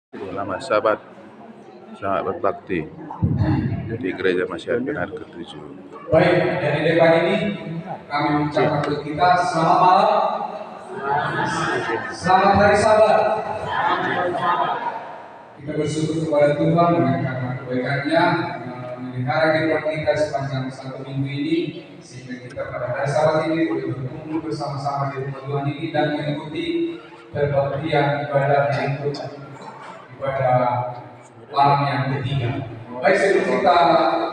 Selamat Sabat, selamat berbakti di Gereja Masyarakat Benar ke-7. Baik, dari depan ini kami mengucapkan untuk kita selamat malam, selamat hari Sabat. Kita bersyukur kepada Tuhan karena kebaikannya memelihara kehidupan kita sepanjang satu minggu ini, sehingga kita pada hari Sabat ini boleh berkumpul bersama-sama di rumah Tuhan ini dan mengikuti perbaktian ibadah yaitu ibadah malam yang ketiga. Baik, sebelum kita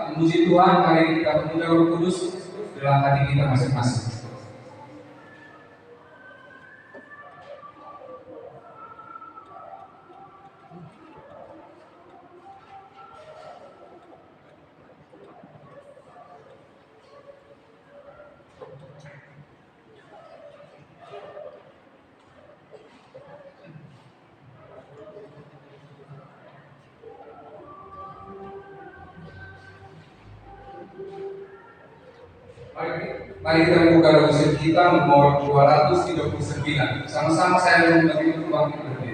memuji Tuhan, mari kita memuji Roh Kudus dalam hati kita masing-masing. Mari kita membuka dosis kita nomor 239. Sama-sama saya membagi Tuhan kita berdiri.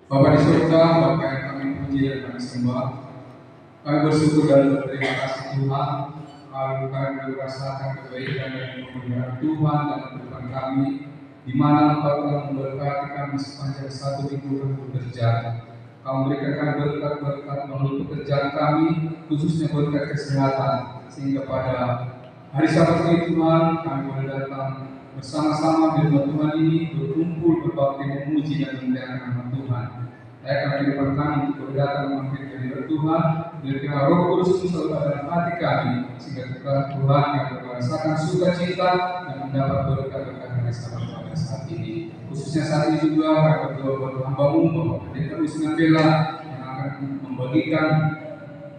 Bapa di surga, Bapa yang kami puji dan kami sembah, kami bersyukur dan berterima kasih Tuhan, kalau kami merasakan kebaikan dan pemeliharaan Tuhan dalam kehidupan kami, di mana Engkau telah memberkati kami sepanjang satu minggu kami bekerja. Kau memberikan berkat-berkat melalui pekerjaan kami, khususnya berkat kesehatan, sehingga pada hari Sabat ini Tuhan, kami boleh datang bersama-sama di rumah Tuhan ini, berkumpul berbakti memuji dan memuliakan nama Tuhan. Layakan kehidupan kami untuk datang memampir kehadirat Tuhan, biarkan Roh Kudus selalu ada dalam hati kami, sehingga Tuhan yang merasakan sukacita dan mendapat berkat-berkat hari Sabat pada saat ini. Khususnya saat ini juga kami berdoa buat hamba-Mu, Bapak Pendeta Wisna Bella yang akan membagikan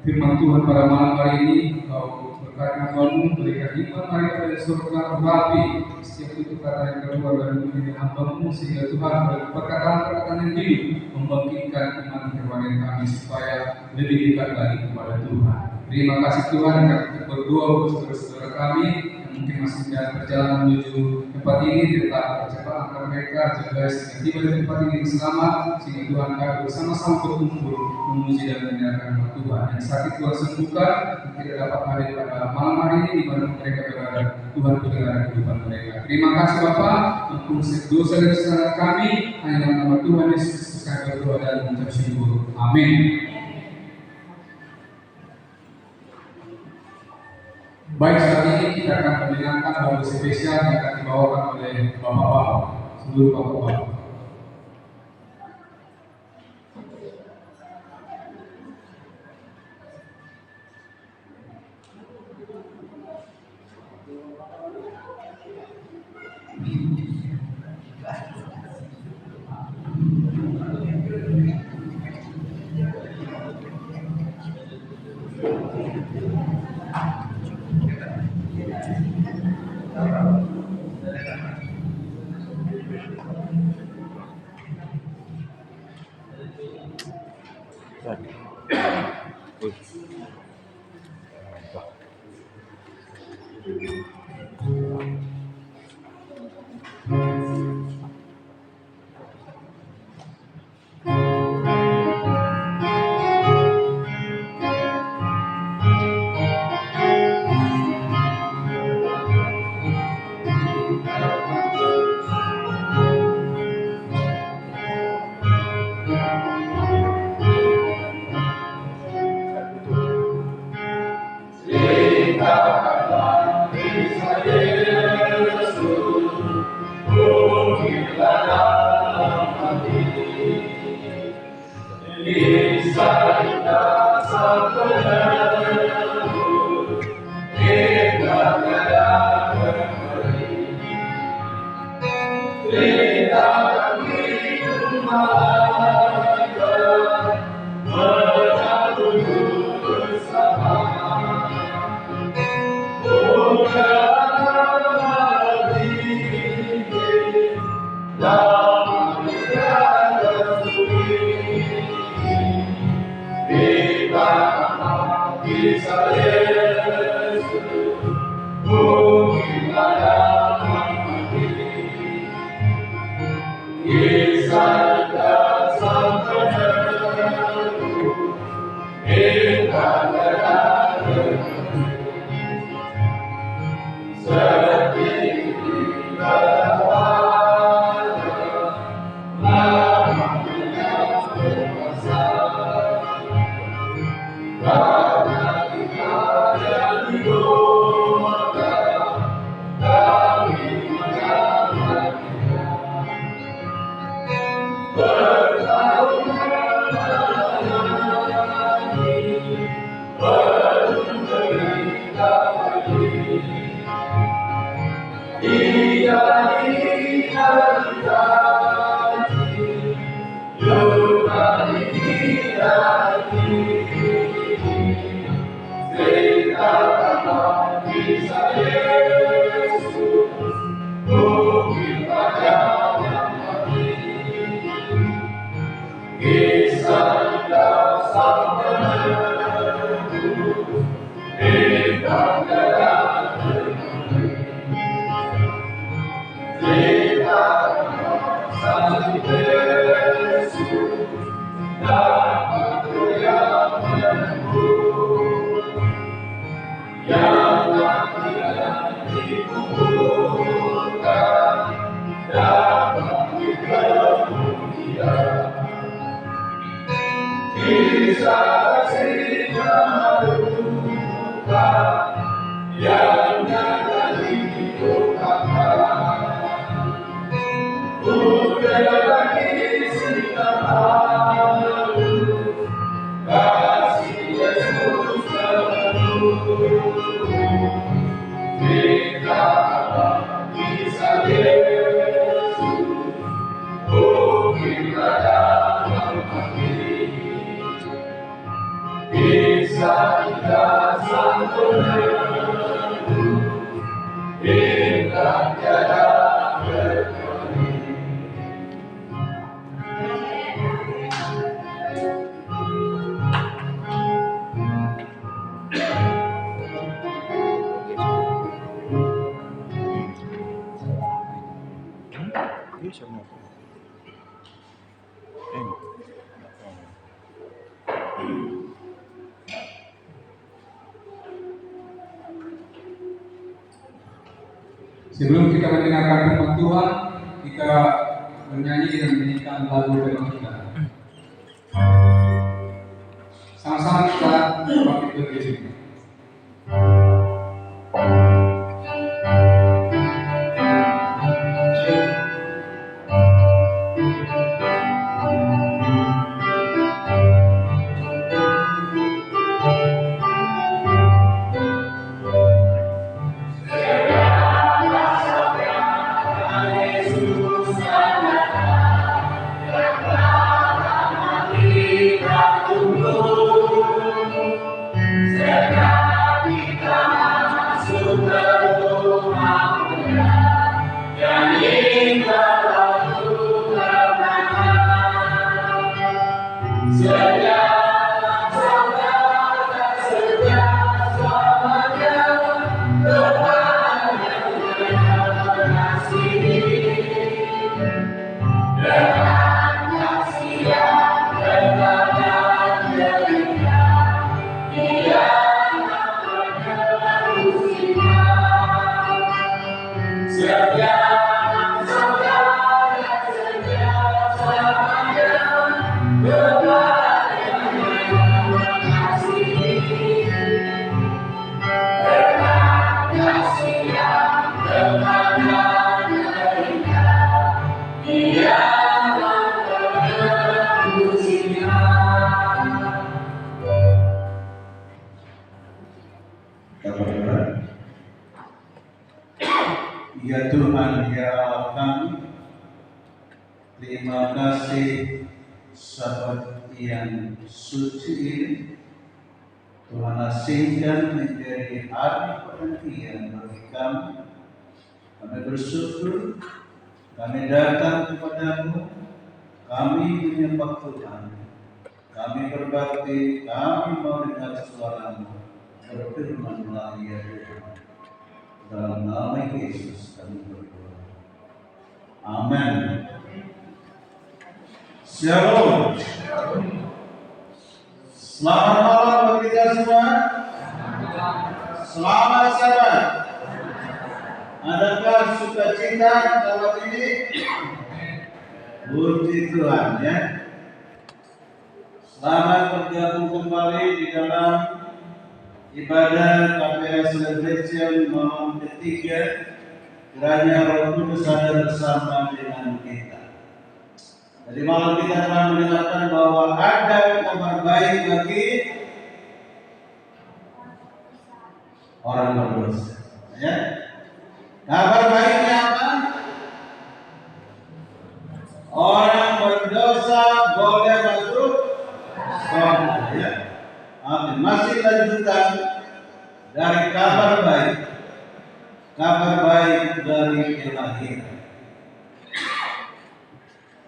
firman Tuhan pada malam hari ini. Kau berkati hamba-Mu, berikan hikmat hari pada surga berapi setiap itu kata yang keluar dari mulut hamba-Mu, sehingga Tuhan perkataan-perkataan yang hidup membangkitkan iman kerohanian kami supaya lebih dekat lagi kepada Tuhan. Terima kasih Tuhan, kami berdoa untuk saudara-saudara kami yang mungkin masih dalam perjalanan menuju tempat ini tetap bercepat antara mereka, jaga sehingga tiba di tempat ini selamat, sehingga Tuhan kami bersama-sama berkumpul memuji dan mendengarkan nama Tuhan. Yang sakit Tuhan sembuhkan, yang tidak dapat hadir pada malam hari ini di mana mereka berada, Tuhan pelihara kehidupan mereka. Terima kasih Bapa, ampun dosa dan kesalahan kami, hanya dalam nama Tuhan Yesus Kristus kami berdoa dan mengucap syukur. Amin. Baik, saat ini kita akan mendengarkan lagu spesial yang akan dibawakan oleh Bapak-Bapak, seluruh Bapak-Bapak. bisa mo. Sebelum kita mendengarkan firman Tuhan, kita bernyanyi dan menyanyikan lagu tema kita. Sama-sama kita bangkit berdiri. Ya Tuhan, ya Allah kami, terima kasih sahabat yang suci ini Tuhan asingkan menjadi hari perhentian bagi kami. Kami bersyukur, kami datang kepadamu, kami menyembah Tuhan, kami berbakti, kami mau dengar suaramu, berfirmanlah ya Tuhan. Dalam nama Yesus kami berdoa. Amin. Shalom. Selamat malam bagi kita semua. Selamat sahabat. Adakah sukacita sahabat ini? Puji Tuhan ya. Selamat bergabung kembali di dalam ibadah KPR Celebration malam ketiga. Kiranya Roh Kudus ada bersama dengan kita. Jadi malam kita telah mendengarkan bahwa ada kabar baik bagi orang berdosa. Ya. Kabar baiknya apa? Orang berdosa boleh masuk surga. Ya. Amin. Masih lanjutan dari kabar baik. Kabar baik dari kelahiran.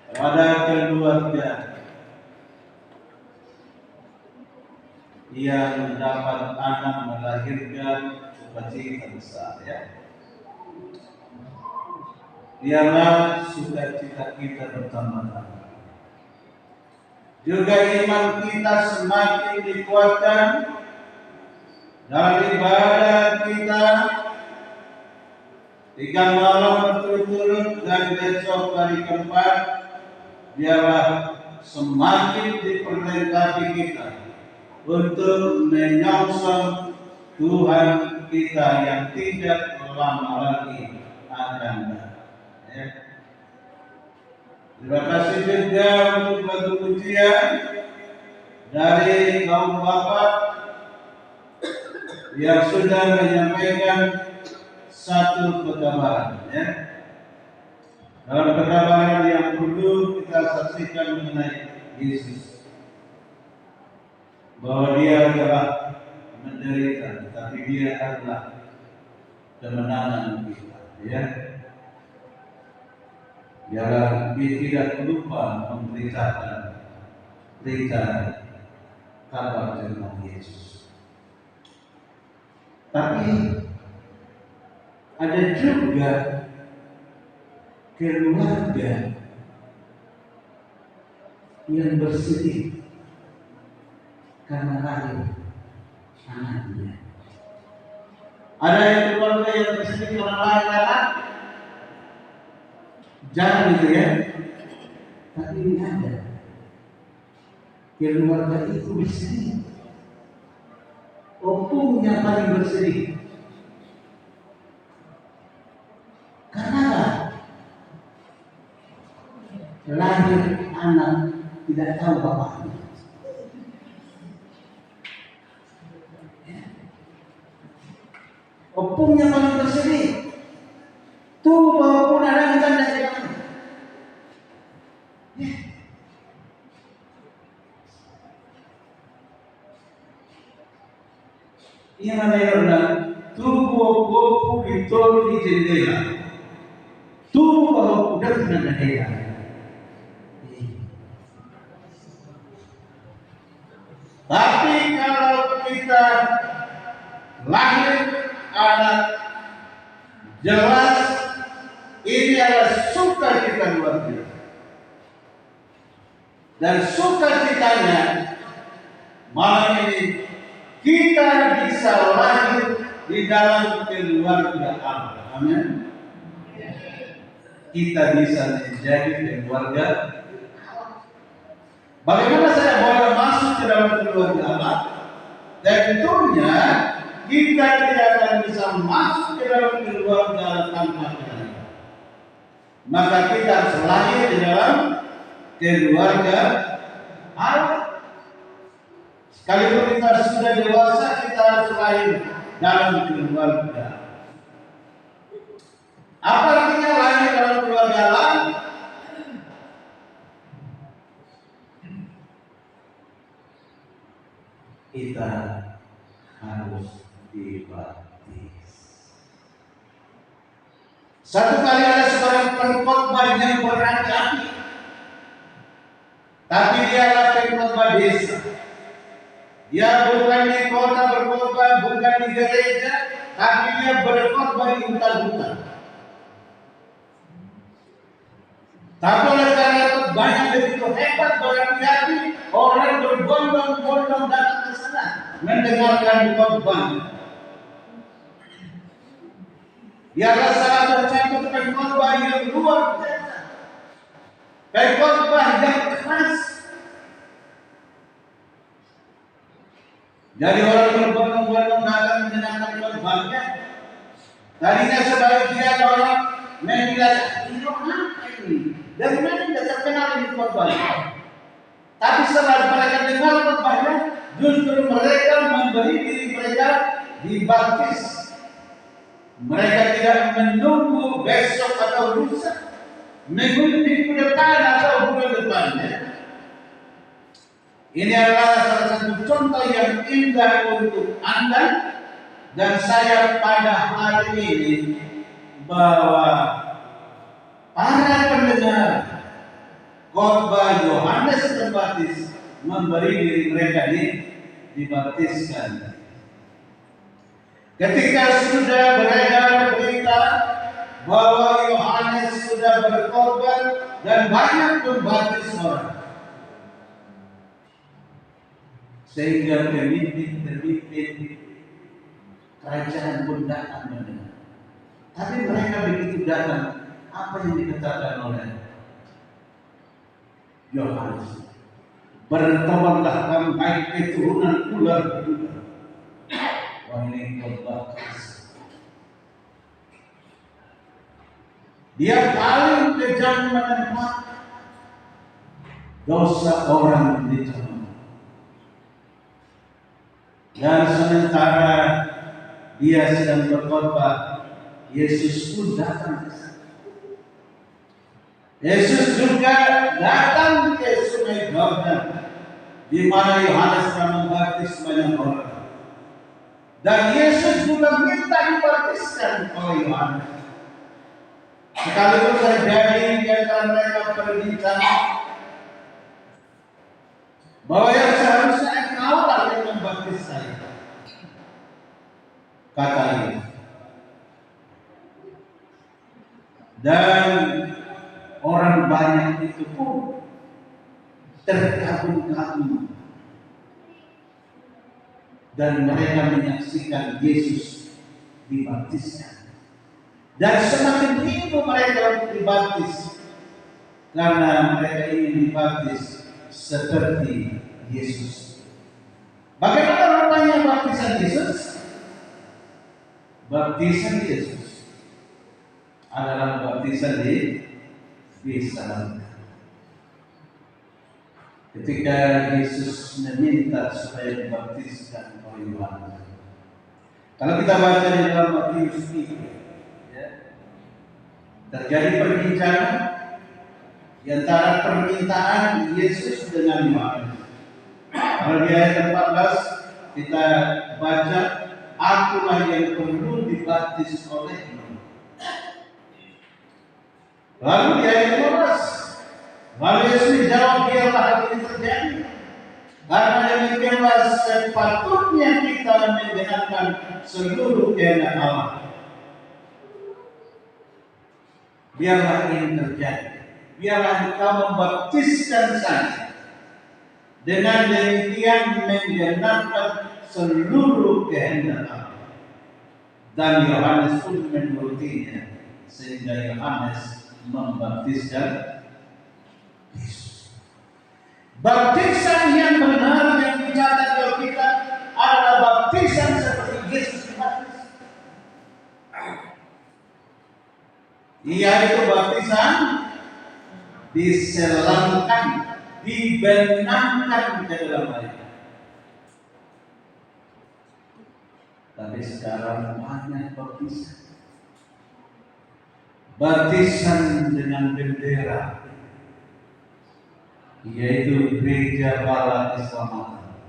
Pada keluarga yang dapat anak melahirkan sukacita besar ya. Biarlah sukacita kita bertambah-tambah. Juga iman kita semakin dikuatkan dalam ibadah kita 3 malam berturut-turut dan besok hari keempat. Biarlah semakin diperlengkapi kita untuk menyongsong Tuhan kita yang tidak lama lagi akan datang. Ya. Terima kasih juga untuk lagu pujian dari kaum bapak yang sudah menyampaikan satu kekabaran. Ya. Dalam kekabaran yang perlu kita saksikan mengenai Yesus, bahwa Dia telah menderita, tapi Dia adalah kemenangan kita. Ya, biarlah kita tidak lupa memberitakan berita kabar tentang Yesus. Tapi ada juga keluarga yang bersedih karena lahir anaknya. Ada yang keluarga yang bersedih karena lahir anak? Jarang gitu ya. Tapi ini ada. Keluarga itu bersedih. Opungnya paling bersedih. Karena apa? Lahir anak tidak tahu bapaknya. Opungnya paling bersedih. Tuh walaupun ada yang tanda tangan. Ini namanya tubuh opung ditolong di jendela. Tubuh bahwa udah kena jendela. Tapi kalau kita lahir anak, jelas ini adalah sukacita luar biasa. Dan sukacitanya malam ini kita bisa lahir di dalam keluarga Allah. Amin. Kita bisa menjadi keluarga. Bagaimana saya boleh masuk ke dalam keluarga Allah? Tentunya kita tidak akan bisa masuk ke dalam keluarga Allah tanpa Tuhan. Maka kita harus lahir di dalam keluarga Allah. Sekalipun kita sudah dewasa, kita harus lahir dalam keluarga. Apa artinya lahir dalam keluarga Allah? Kita harus dibaptis. Satu kali ada seorang pengkhotbah yang berhati-hati, tapi dia adalah pengkhotbah desa. Dia bukan di kota berkhotbah, bukan di gereja, tapi dia berkhotbah di hutan-hutan. Tapi oleh karena khotbahnya begitu hebat, berhati-hati, orang berbondong-bondong datang ke sana mendengarkan khotbah. Dia adalah salah satu pengkhotbah yang luar biasa, pengkhotbah yang keras. Jadi orang berbondong-bondong datang mendengarkan khotbahnya. Tadinya sebagian orang menilai ini apa ini? Dari mana tidak terkenal ini khotbahnya? Tapi setelah mereka dengar khotbahnya, justru mereka memberi diri mereka dibaptis. Mereka tidak menunggu besok atau lusa, minggu depan atau bulan depannya. Ini adalah salah satu contoh yang indah untuk Anda dan saya pada hari ini, bahwa para pendengar khotbah Yohanes Pembaptis memberi diri mereka dibaptiskan. Ketika sudah beredar berita bahwa Yohanes sudah berkorban dan banyak membaptis orang, sehingga pemimpin-pemimpin kerajaan pun datang mendengar. Tapi mereka begitu datang, apa yang dikatakan oleh Yohanes? Bertobatlah kamu hai keturunan ular beluga. Wah, ini khotbah keras. Dia paling kejam menentang dosa orang di zaman. Dan sementara dia sedang berkhotbah, Yesus pun datang ke sana. Yesus juga datang ke Sungai Yordan, di mana Yohanes telah membaptis banyak orang. Dan Yesus juga minta dibaptiskan oleh Yohanes. Sekalipun terjadi di antara mereka perbincangan bahwa yang seharusnya engkau lah yang membaptis saya, kata Yesus. Dan orang banyak itu pun terkagum-kagum dan mereka menyaksikan Yesus dibaptiskan. Dan semakin rindu mereka untuk dibaptis karena mereka ingin dibaptis seperti Yesus. Bagaimana rupanya baptisan Yesus? Baptisan Yesus adalah baptisan di Salem. Ketika Yesus meminta supaya dibaptiskan oleh Yohanes. Kalau kita baca di dalam Matius ini, ya, terjadi perbincangan di antara permintaan Yesus dengan Yohanes. Kalau di ayat 14 kita baca, akulah yang perlu dibaptis olehmu. Lalu di ayat 15, lalu Yesus menjawab, biarlah hal ini terjadi. Karena demikianlah sepatutnya kita mendengarkan seluruh kehendak Allah. Biarlah ini terjadi. Biarlah engkau membaptiskan saya. Dengan demikian menggenapkan seluruh kehendak Allah. Dan Yohanes pun menurutinya, sehingga Yohanes membaptiskan Yesus. Baptisan yang benar yang dicatat di Alkitab adalah baptisan seperti Yesus dibaptis. Yaitu baptisan diselamkan, dibenamkan ke dalam air. Tapi sekarang banyak baptisan. Baptisan dengan bendera, yaitu gereja bala keselamatan.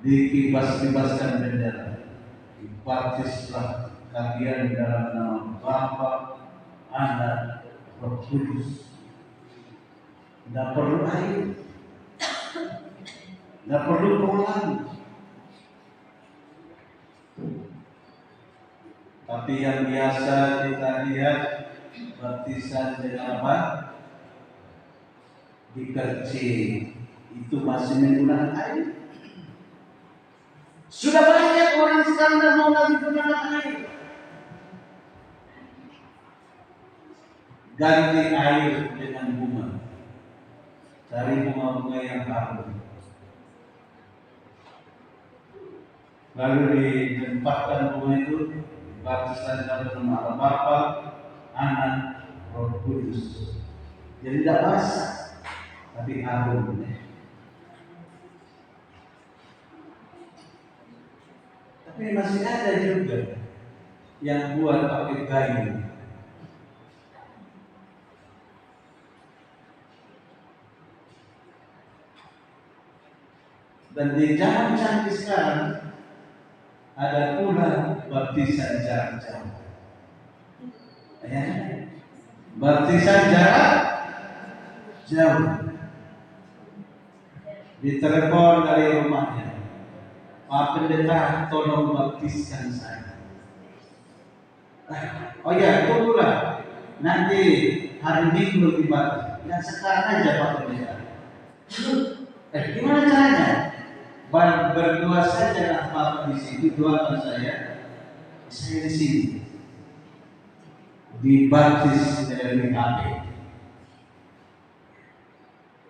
Dikibas-kibaskan bendera. Dibaptislah kalian dalam nama Bapa, Anak, Roh Kudus. Tidak perlu air, tidak perlu kolam. Tapi yang biasa kita lihat baptisan dengan apa? Dikercik, itu masih menggunakan air. Sudah banyak orang sekarang yang mau lagi gunakan air. Ganti air dengan bunga. Cari bunga-bunga yang harum. Lalu ditempatkan bunga itu, baptisan dalam nama Bapa, Anak, Roh Kudus. Jadi tidak basah, tapi harum. Tapi masih ada juga yang buat pakai kayu. Dan di zaman canggih sekarang ada pula baptisan jarak jauh. Ya, baptisan jarak jauh. Ditelepon dari rumahnya, Pak Pendeta, tolong baptiskan saya. Oh ya, tunggulah, nanti hari Minggu dibaptis. Dan sekarang aja Pak Pendeta. Gimana caranya? Berdua saja Bapak di sini, doakan saya di sini. Dibaptis dari HP.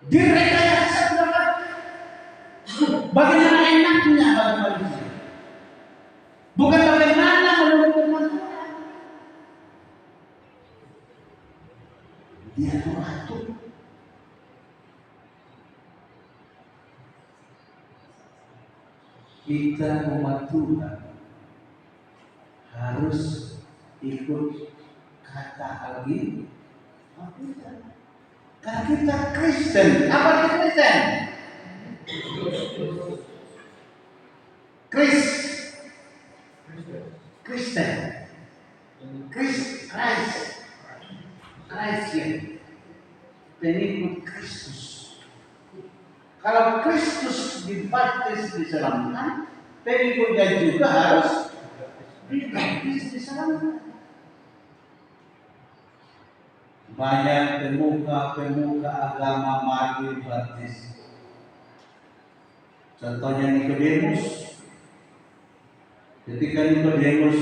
Direkayasa berapa? Bagaimana enaknya bagi manusia? Bukan bagaimana menurut Tuhan. Dia mengatur. Kita umat Tuhan harus ikut kata Alkitab. Karena kita Kristen. Apa itu Kristen? Kristen. Christ ya. Pengikut Kristus. Kalau Kristus dibaptis diselamatkan, pengikutnya juga harus dibaptis diselamatkan. banyak pemuka-pemuka agama maju baptis. Contohnya Nikodemus. Ketika Nikodemus,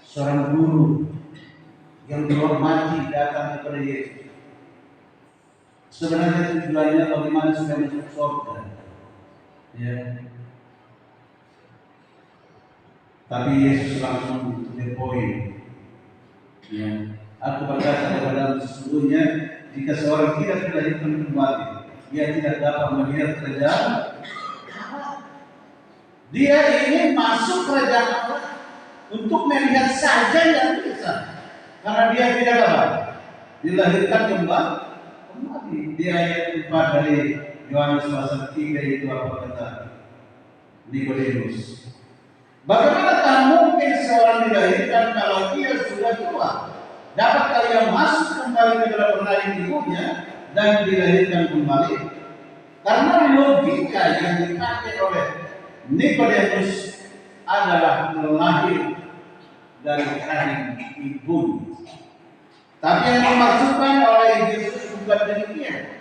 seorang guru yang dihormati, datang kepada Yesus. Sebenarnya tujuannya bagaimana supaya masuk surga. Ya. Tapi Yesus langsung to the point. Ya. Aku berkata kepada sesungguhnya, jika seorang tidak dilahirkan kembali, dia tidak dapat melihat kerajaan. Dia ingin masuk kerajaan Allah untuk melihat saja yang bisa, karena dia tidak dapat dilahirkan kembali. Di ayat 4 dari Yohanes pasal 3 itu apa kata Nikodemus? Bagaimanakah mungkin seorang dilahirkan kalau dia sudah tua? Dapatkah ia masuk kembali ke dalam rahim ibunya dan dilahirkan kembali? Karena logika yang dipakai oleh Nikodemus adalah lahir dari rahim ibunya. Tapi yang dimaksudkan oleh Yesus bukan demikian.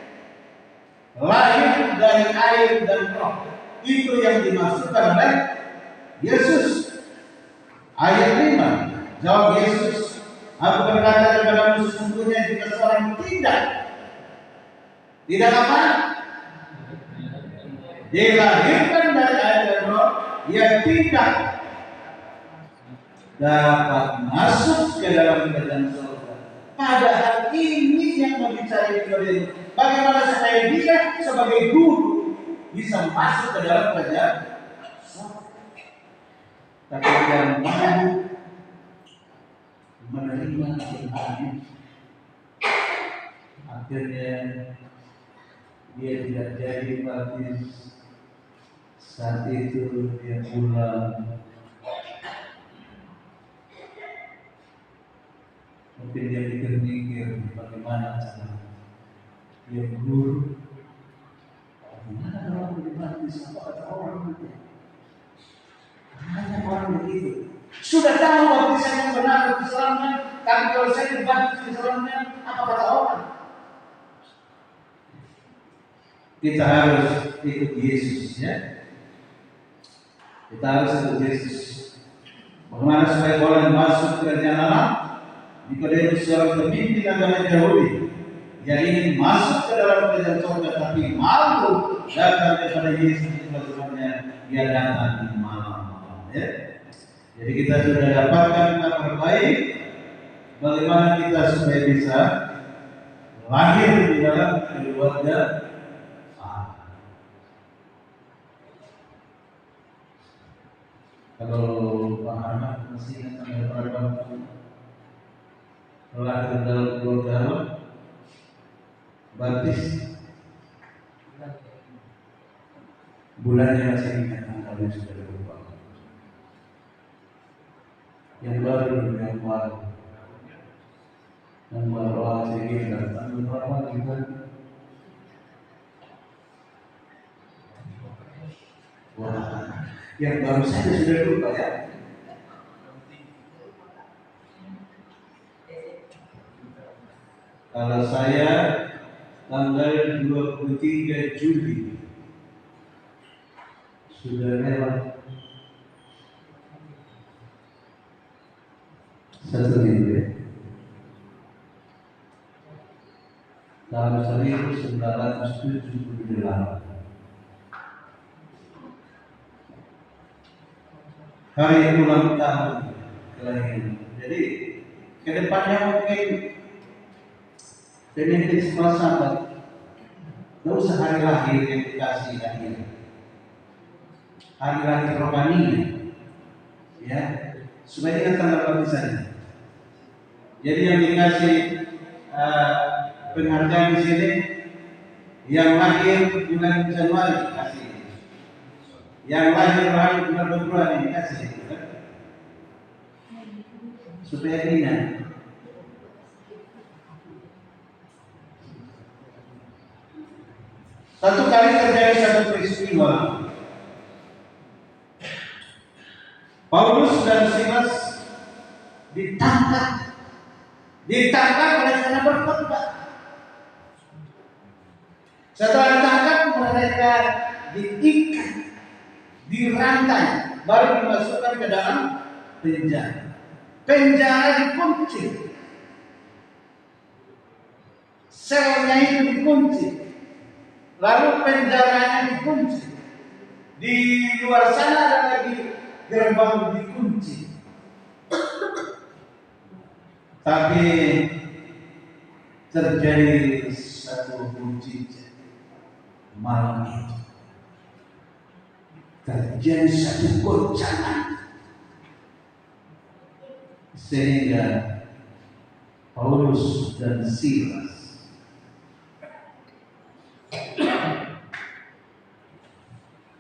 Lahir dari air dan roh, itu yang dimaksudkan oleh Yesus. Ayat 5, jawab Yesus, aku berkata kepadamu sesungguhnya jika seorang tidak apa? Dilahirkan dari air dan roh, ia tidak dapat masuk ke dalam kerajaan surga. Padahal ini yang mau dicari Nikodemus. Bagaimana supaya dia sebagai guru bisa masuk ke dalam kerajaan surga? Tapi dia mau menerima firman. Akhirnya dia tidak jadi baptis. Saat itu dia pulang. Mungkin dia mikir-mikir bagaimana cara dia guru. Bagaimana orang dibaptis? Apa kata orang itu? Hanya orang begitu. Sudah tahu baptisan yang benar diselamatkan, tapi kalau saya dibaptis diselamatkan, apa kata orang? Kita harus ikut Yesus, ya. Kita harus ikut Yesus. Bagaimana supaya boleh masuk ke kerajaan Allah? Nikodemus seorang pemimpin agama Yahudi yang ingin masuk ke dalam kerajaan surga, tapi malu datang kepada Yesus sebagaimana dia datang di malam-malam. Ya. Jadi kita sudah dapatkan kabar baik bagaimana kita supaya bisa lahir di dalam keluarga Allah. Kalau Pak Ahmad masih ingat sampai pada lahir dalam keluarga Allah, baptis bulannya masih ingat, angkanya sudah lupa. Yang baru masih ingat, tahun berapa juga? Wah, yang baru saja sudah lupa, ya. Kalau saya tanggal 23 Juli sudah lewat 1 minggu, ya. Tahun 1978. Hari ulang tahun kelahiran. Jadi kedepannya mungkin pemimpin sekolah sahabat, tidak usah hari lahir yang dikasih hadiah, hari lahir rohaninya, ya, supaya ingat tanggal baptisannya. Jadi yang dikasih penghargaan di sini, yang lahir bulan Januari dikasih, yang lahir bulan Februari dikasih, supaya ingat. Satu kali terjadi satu peristiwa. Paulus dan Silas ditangkap Ditangkap oleh karena berkhotbah. Setelah ditangkap mereka diikat, dirantai, baru dimasukkan ke dalam penjara. Penjara dikunci, selnya itu dikunci, lalu penjaranya dikunci. Di luar sana ada lagi gerbang dikunci. Tapi terjadi satu mujizat malam itu. Terjadi satu goncangan sehingga Paulus dan Silas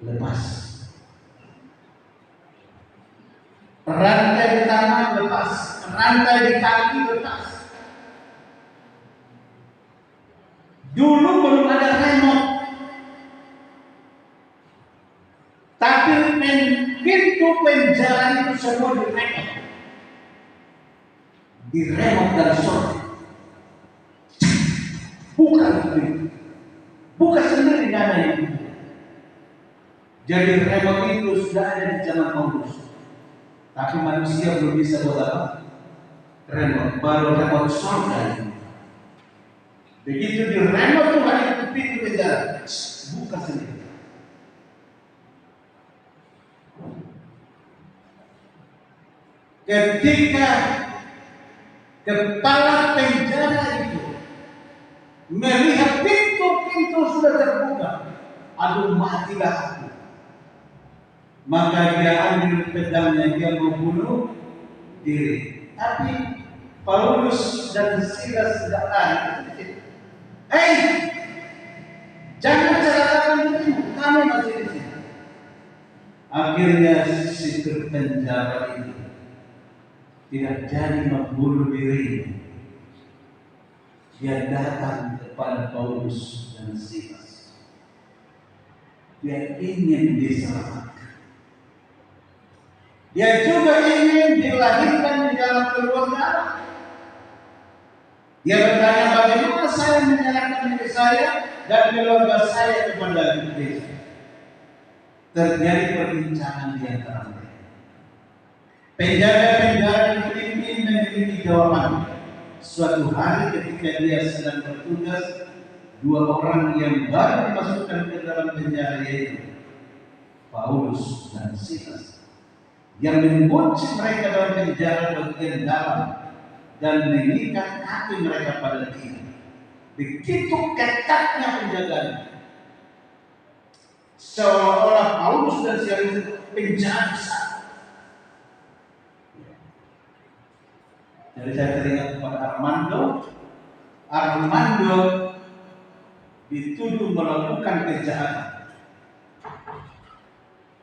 lepas. Rantai di tangan lepas, rantai di kaki lepas. Dulu belum ada remote, tapi pintu penjara itu semua diremot dari sorot. Bukan pintu, bukan sendiri ada yang itu. Jadi remote itu sudah ada di zaman Paulus, tapi manusia belum bisa buat apa? Remote, baru remote sorot. Begitu diremot Tuhan itu pintu penjara, buka sendiri. Ketika kepala penjara itu melihat pintu-pintu sudah terbuka, aduh matilah aku. Maka dia ambil pedangnya, dia mau bunuh diri. Tapi Paulus dan Silas tidak lari. Jangan celakakan dirimu, kamu masih di sini. Akhirnya si penjara itu tidak jadi membunuh diri. Dia datang kepada Paulus dan Silas. Dia ingin diselamatkan. Dia juga ingin dilahirkan di dalam keluarga Allah. Dia bertanya, bagaimana saya menyerahkan diri saya dan keluarga saya kepada Kristus. Terjadi perbincangan di antara mereka. Penjaga-penjara di Filipi memiliki jawaban. Suatu hari ketika dia sedang bertugas, dua orang yang baru dimasukkan ke dalam penjara yaitu Paulus dan Silas, yang mengunci mereka dalam penjara bagian dalam dan mengikat kaki mereka pada dia. Begitu ketatnya penjagaan, seolah-olah Paulus dan Silas penjara besar. Jadi saya teringat kepada Armando dituduh melakukan kejahatan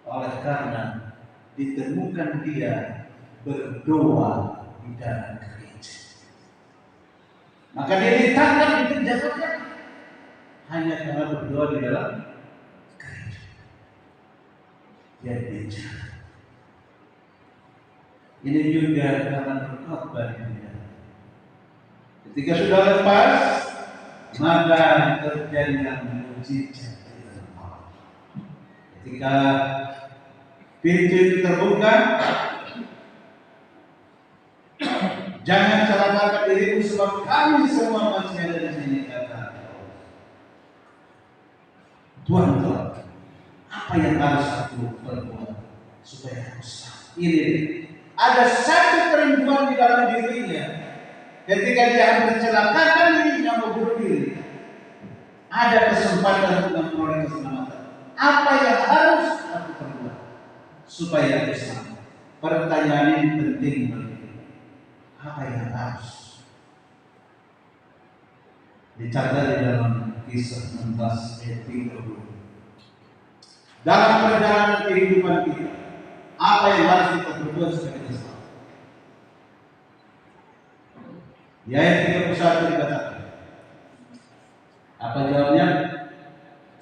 oleh karena ditemukan dia berdoa di dalam gereja. Maka dia ditangkap di penjara hanya karena berdoa di dalam gereja. Dia penjara. Ini juga karena berkhotbah di penjara. Ketika sudah lepas, maka terjadilah mujizat. Ketika pintu itu terbuka, jangan celakakan dirimu sebab kami semua masih ada di sini, kata Tuhan. Apa yang harus aku perbuat supaya aku selamat? Ini ada satu kerinduan di dalam dirinya. Ketika dia hampir celakakan dirinya mau bunuh diri, ada kesempatan untuk memperoleh keselamatan. Apa yang harus aku perbuat supaya aku selamat? Pertanyaan ini penting bagi kita. Apa yang harus? Dicatat di dalam Kisah 16 ayat 30. Dalam perjalanan kehidupan kita, apa yang harus kita perbuat supaya kita selamat? Di ayat 31 dikatakan, apa jawabnya?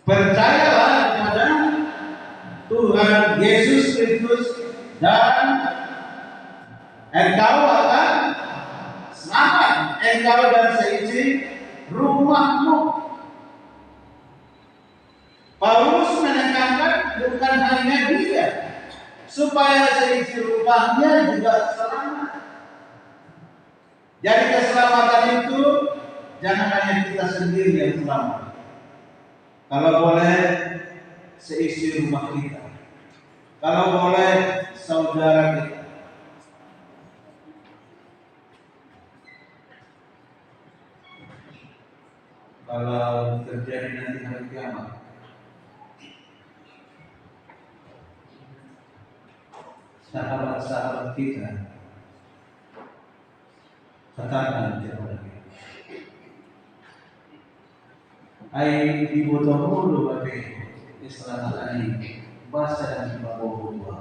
Percayalah kepada Tuhan Yesus Kristus dan engkau akan selamat. engkau dan seisi rumahmu. Paulus menekankan bukan hanya dia, supaya seisi rumahnya juga selamat. Jadi keselamatan itu jangan hanya kita sendiri yang selamat. Kalau boleh seisi rumah kita. Kalau boleh saudara kita. Kalau terjadi nanti hari kiamat, sahabat-sahabat kita katakan kepada kita, ai dibutuh mulu bagi keselamatan ini, bahasa dan bawa buah.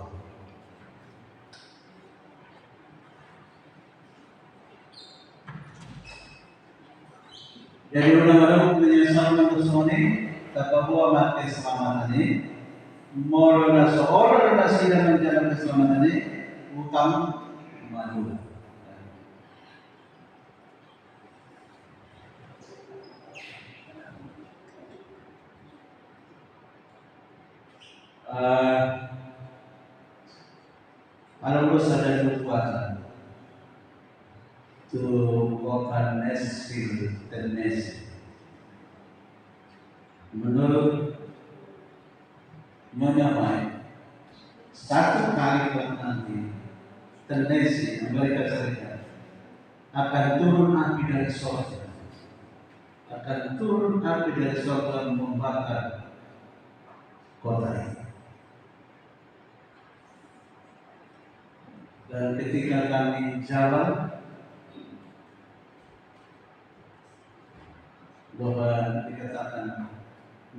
Jadi orang-orang menyesal bersoni, tak bahwa mati keselamatan ini, mulai seorang yang sedang menjalankan keselamatan ini, utang malu. Harus ada kekuatan to overcome necessary tendency. Menurut Nyonya Mai, satu kali nanti tendensi Amerika Serikat akan turun api dari surga, akan turun api dari surga membakar kota ini. Dan ketika kami jalan, bahwa dikatakan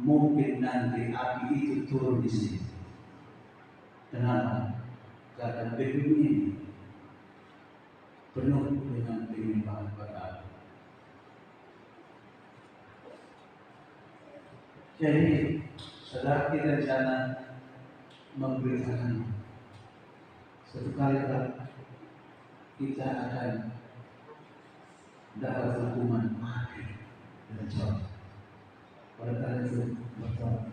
mungkin nanti api itu turun di sini. Kenapa? Karena gedung ini penuh dengan penyimpangan bakar. Jadi, saudara kita jangan memberitakan satu kali kita akan dapat hukuman mati dan jauh. Oleh karena itu bertobat.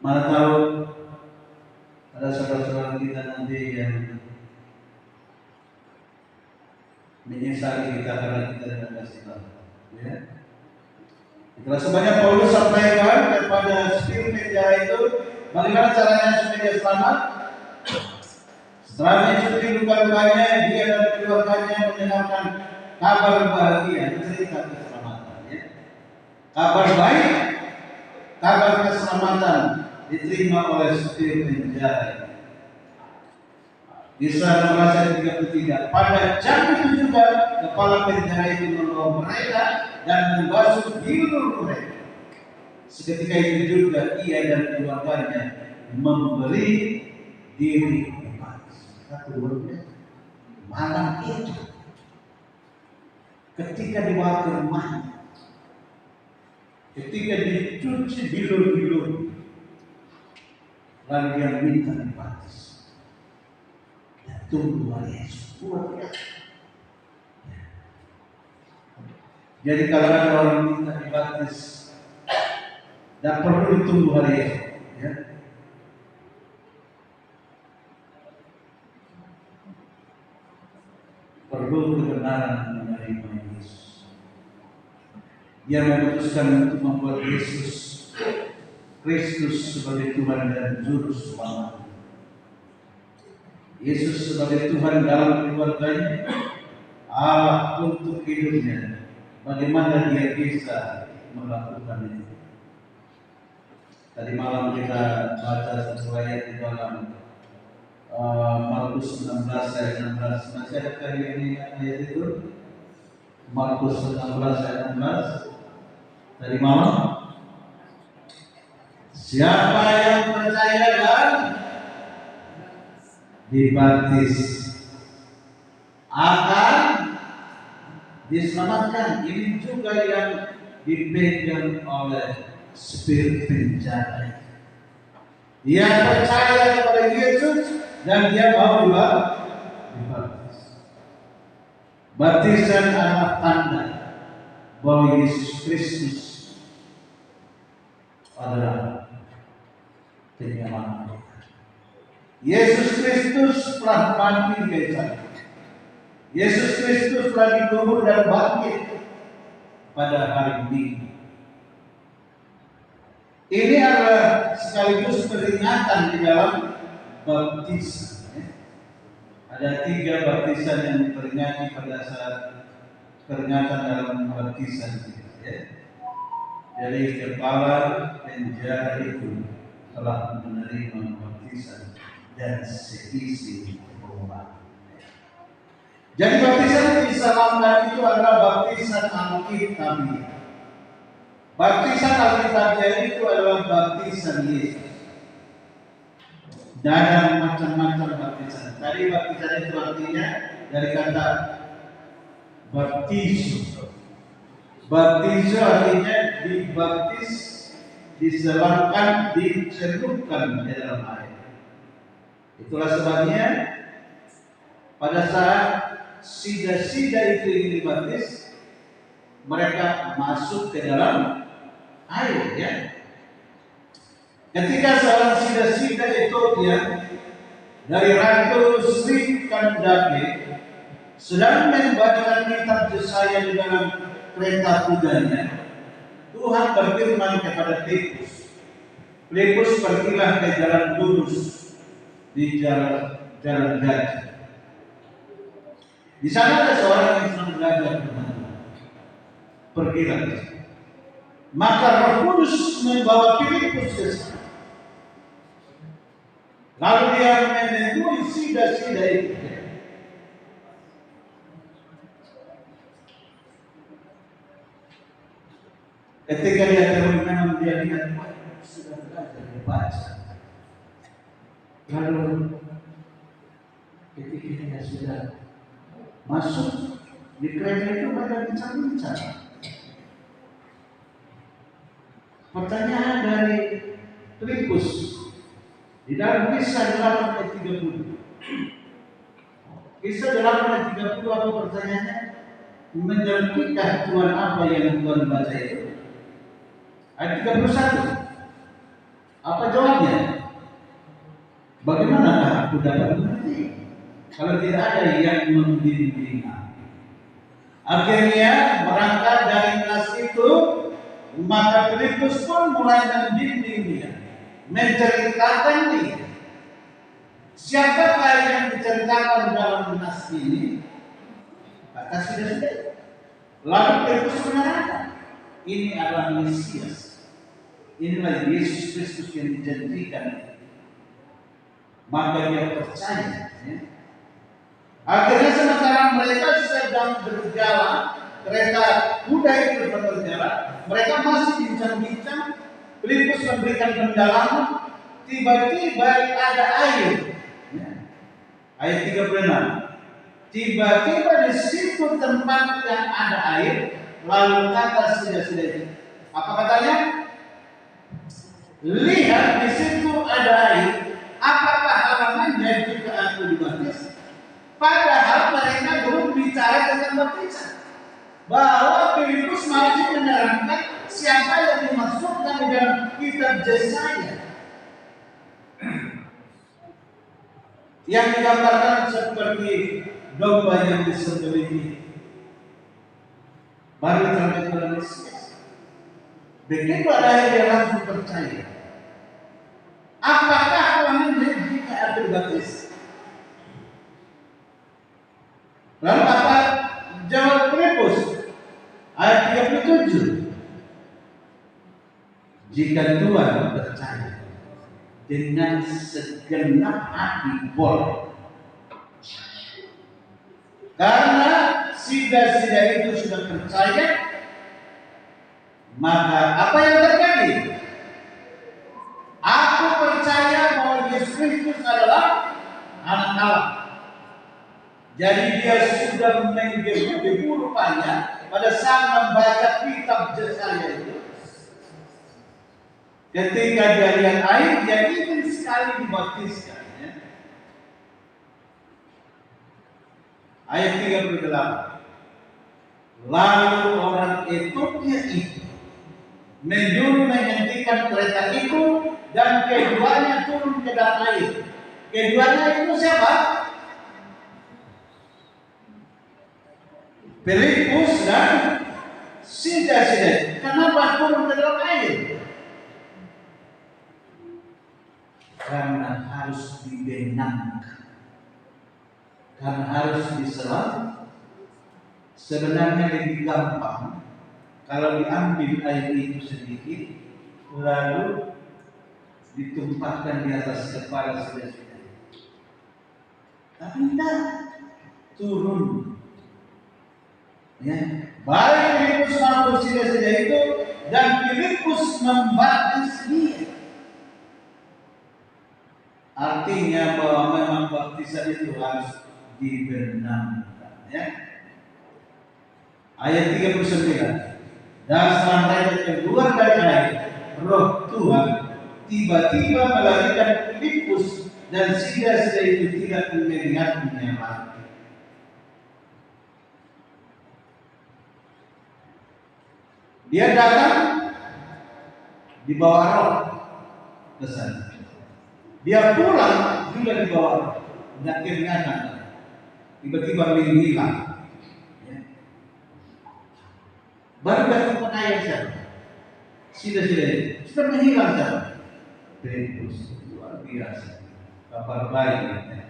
Mana tahu ada saudara-saudara kita nanti yang menyesali kita karena kita tidak kasih tahu. Ya. Itulah sebabnya Paulus sampaikan kepada spirit penjara itu, bagaimana caranya supaya dia selamat? Setelah mencuci luka-lukanya, dia dan keluarganya mendengarkan kabar bahagia, cerita keselamatan. Ya. Kabar baik, kabar keselamatan diterima oleh spirit penjara. Di Kisah 16 ayat 33. Pada jam itu juga kepala penjara itu membawa mereka dan membasuh biru mereka. Seketika itu juga ia dan keluarganya memberi diri bebas. Satu dua malam itu, ketika dibawa ke rumahnya, ketika dicuci bilur-bilur, lalu dia minta dibaptis. Tunggu hari Yesus luar biasa. Jadi kalau ada orang minta dibaptis, tidak perlu ditunggu hari Yesus. Ya. Perlu kebenaran menerima Yesus. Dia memutuskan untuk membuat Yesus Kristus sebagai Tuhan dan Juru Selamat. Yesus sebagai Tuhan dalam keluarganya, Allah untuk hidupnya. Bagaimana dia bisa melakukan itu? Tadi malam kita baca satu ayat di dalam Markus 16 ayat 16. Masih ada kali ini ayat itu? Markus 16 ayat 16. Tadi malam. Siapa yang percaya dan dibaptis akan diselamatkan. Ini juga yang dipegang oleh spirit penjara. Dia percaya kepada Yesus dan dia mau dibaptis. Baptisan adalah tanda bahwa Yesus Kristus adalah penyelamat. Yesus Kristus telah mati di kayu salib. Yesus Kristus telah dikubur dan bangkit pada hari Minggu. Ini adalah sekaligus peringatan di dalam baptisan. Ada 3 baptisan yang diperingati pada saat peringatan dalam baptisan itu. Jadi kepala penjara itu telah menerima baptisan dan seisi rumah. Jadi baptisan yang disalamkan itu adalah baptisan Alkitabiah. Baptisan Alkitabiah itu adalah baptisan Yesus. Dan ada macam-macam baptisan. Tadi baptisan itu artinya dari kata baptizo. Baptizo artinya dibaptis, diselamkan, dicelupkan di dalam air. Itulah sebabnya pada saat sida-sida itu ingin dibaptis, mereka masuk ke dalam air, ya. Ketika seorang sida-sida Ethiopia dari Ratu Sri Kandake sedang membaca kitab Yesaya di dalam kereta kudanya, Tuhan berfirman kepada Filipus, "Filipus, pergilah ke jalan lurus di jalan gajah. Di sana ada seorang yang sedang belajar Tuhan. Pergilah ke sana." Maka Roh Kudus membawa Filipus ke sana. Lalu dia menemui sida-sida itu. Ketika dia termenung, dia lihat sudah belajar membaca. Lalu ketika dia sudah masuk di kereta itu, mereka bincang-bincang. Pertanyaan dari Filipus di dalam Kisah 8 ayat 30. Kisah 8 ayat 30 apa pertanyaannya? Mengertikah Tuhan apa yang Tuhan baca itu? Ayat 31. Apa jawabnya? Bagaimanakah aku dapat mengerti kalau tidak ada yang membimbing aku? Akhirnya berangkat dari nas itu, maka Filipus pun mulai membimbing dia, menceritakan dia. Siapakah yang diceritakan dalam nas ini? Kata sudah. Lalu Filipus menerangkan, ini adalah Mesias. Inilah Yesus Kristus yang dijanjikan. Maka dia percaya. Ya. Akhirnya sementara mereka sedang berjalan, kereta kuda itu berjalan, mereka masih bincang-bincang. Filipus memberikan pendalaman. Tiba-tiba ada air. Ya. Ayat 36. Tiba-tiba di situ tempat yang ada air, lalu kata sida-sida itu. Apa katanya? Lihat, di situ ada air. Apakah halangannya jika aku dibaptis? Padahal mereka belum bicara tentang baptisan. Bahwa Filipus masih menerangkan siapa yang dimaksudkan di dalam kitab Yesaya. Yang digambarkan seperti domba yang disembelih. Baru terangkat pada Mesias. Begitu ada yang dia langsung percaya. Apakah halangannya jika aku dibaptis? Lalu apa jawab Filipus? Ayat 37. Jika Tuhan percaya dengan segenap hati boleh. Karena sida-sida itu sudah percaya, maka apa yang terjadi? Aku percaya bahwa Yesus Kristus adalah anak Allah. Jadi dia sudah menggebu-gebu rupanya pada saat membaca kitab Yesaya itu. Ketika dia lihat air, dia ingin sekali dibaptiskan. Ya. Ayat 38. Lalu orang Ethiopia itu menyuruh menghentikan kereta itu dan keduanya turun ke dalam air. Keduanya itu siapa? Filipus dan Sida. Kenapa turun ke dalam air? Karena harus dibenamkan, karena harus diselam. Sebenarnya lebih gampang kalau diambil air itu sedikit, lalu ditumpahkan di atas kepala Sida. Tapi tidak, turun. Ya, baik Filipus maupun Sida itu, dan Filipus membaptis dia. Artinya bahwa memang baptisan itu harus dibenamkan. Ya. Ayat 39. Dan setelah mereka keluar dari air, Roh Tuhan tiba-tiba melarikan Filipus dan Sida itu tidak melihatnya lagi. Dia datang di bawah roh ke sana. Dia pulang juga di bawah roh. Tidak kelihatan. Tiba-tiba menghilang. Ya. Baru datang ayat siapa? Sida sudah menghilang siapa? Filipus. Luar biasa. Kabar baik. Ya.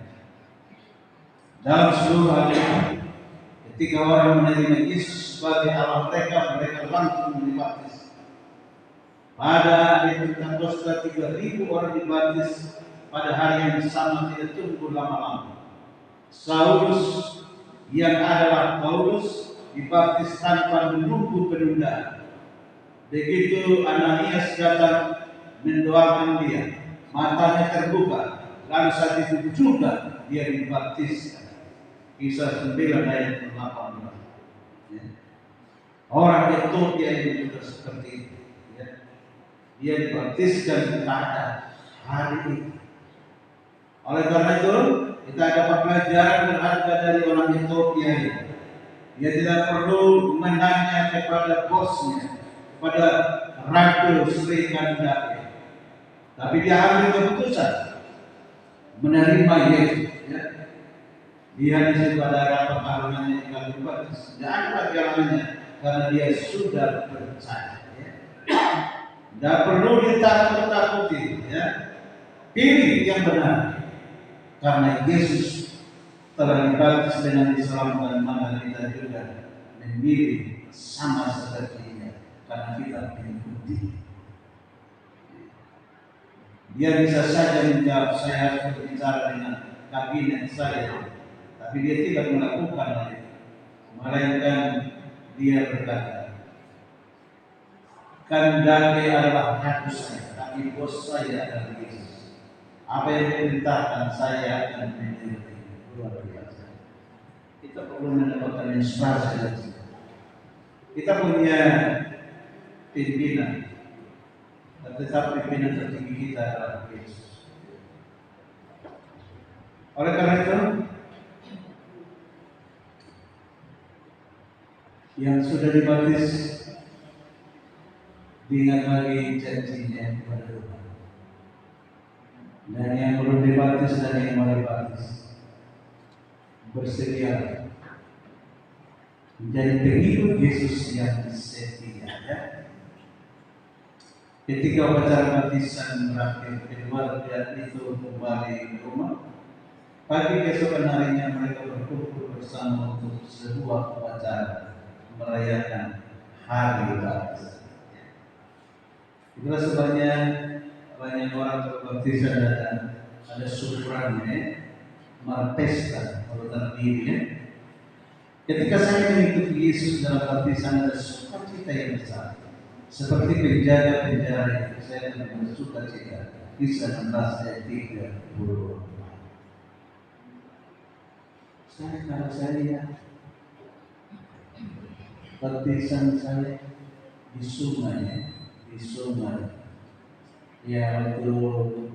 Dalam seluruh hal ketika orang menerima Yesus sebagai Allah mereka langsung dibaptis. Pada hari Pentakosta 3.000 orang dibaptis pada hari yang sama, tidak tunggu lama-lama. Saulus yang adalah Paulus dibaptis tanpa menunggu penundaan. Begitu Ananias datang mendoakan dia, matanya terbuka, lalu saat itu juga dia dibaptis. Kisah 9 ayat 18. Ya. Orang Ethiopia itu juga seperti itu. Ya. Dia dibaptiskan pada hari itu. Oleh karena itu, kita dapat pelajaran berharga dari orang Ethiopia ini. Dia tidak perlu menanya kepada bosnya, kepada Ratu Sri Kandake, tapi dia ambil keputusan menerima Yesus. Ya. Dia disebut pada rapat parlemennya yang dibaptis. Tidak ada jalannya karena dia sudah percaya. Ya. Tidak perlu ditakut-takuti. Ya. Pilih yang benar, karena Yesus telah dibaptis dengan diselamatkan, maka kita juga memilih sama sepertinya karena kita mengikuti. Dia bisa saja menjawab, saya harus berbicara dengan kabinet saya. Tapi dia tidak melakukan hal itu. Melainkan dia berkata, Kandake adalah ratu saya, tapi bos saya adalah Yesus. Apa yang diperintahkan saya akan menuruti. Luar biasa. Kita perlu mendapatkan inspirasi dari situ. Kita punya pimpinan, tetapi pimpinan tertinggi kita adalah Yesus. Oleh karena itu, yang sudah dibaptis, diingat lagi janjinya kepada Tuhan. Dan yang belum dibaptis dan yang mau dibaptis, bersedia menjadi pengikut Yesus yang setia. Ya. Ketika upacara baptisan berakhir, kedua pihak itu kembali ke rumah. Pagi keesokan harinya mereka berkumpul bersama untuk sebuah upacara merayakan hari baptisan. Itulah sebabnya banyak orang berbaptisan dan ada syukurannya, marpesta kalau terdiri. Ketika saya mengikuti Yesus dalam baptisan, ada sukacita yang besar. Seperti penjaga-penjara itu, saya akan bersukacita. Kisah 16 ayat 30. Kalau saya baptisan saya di sungai ya, untuk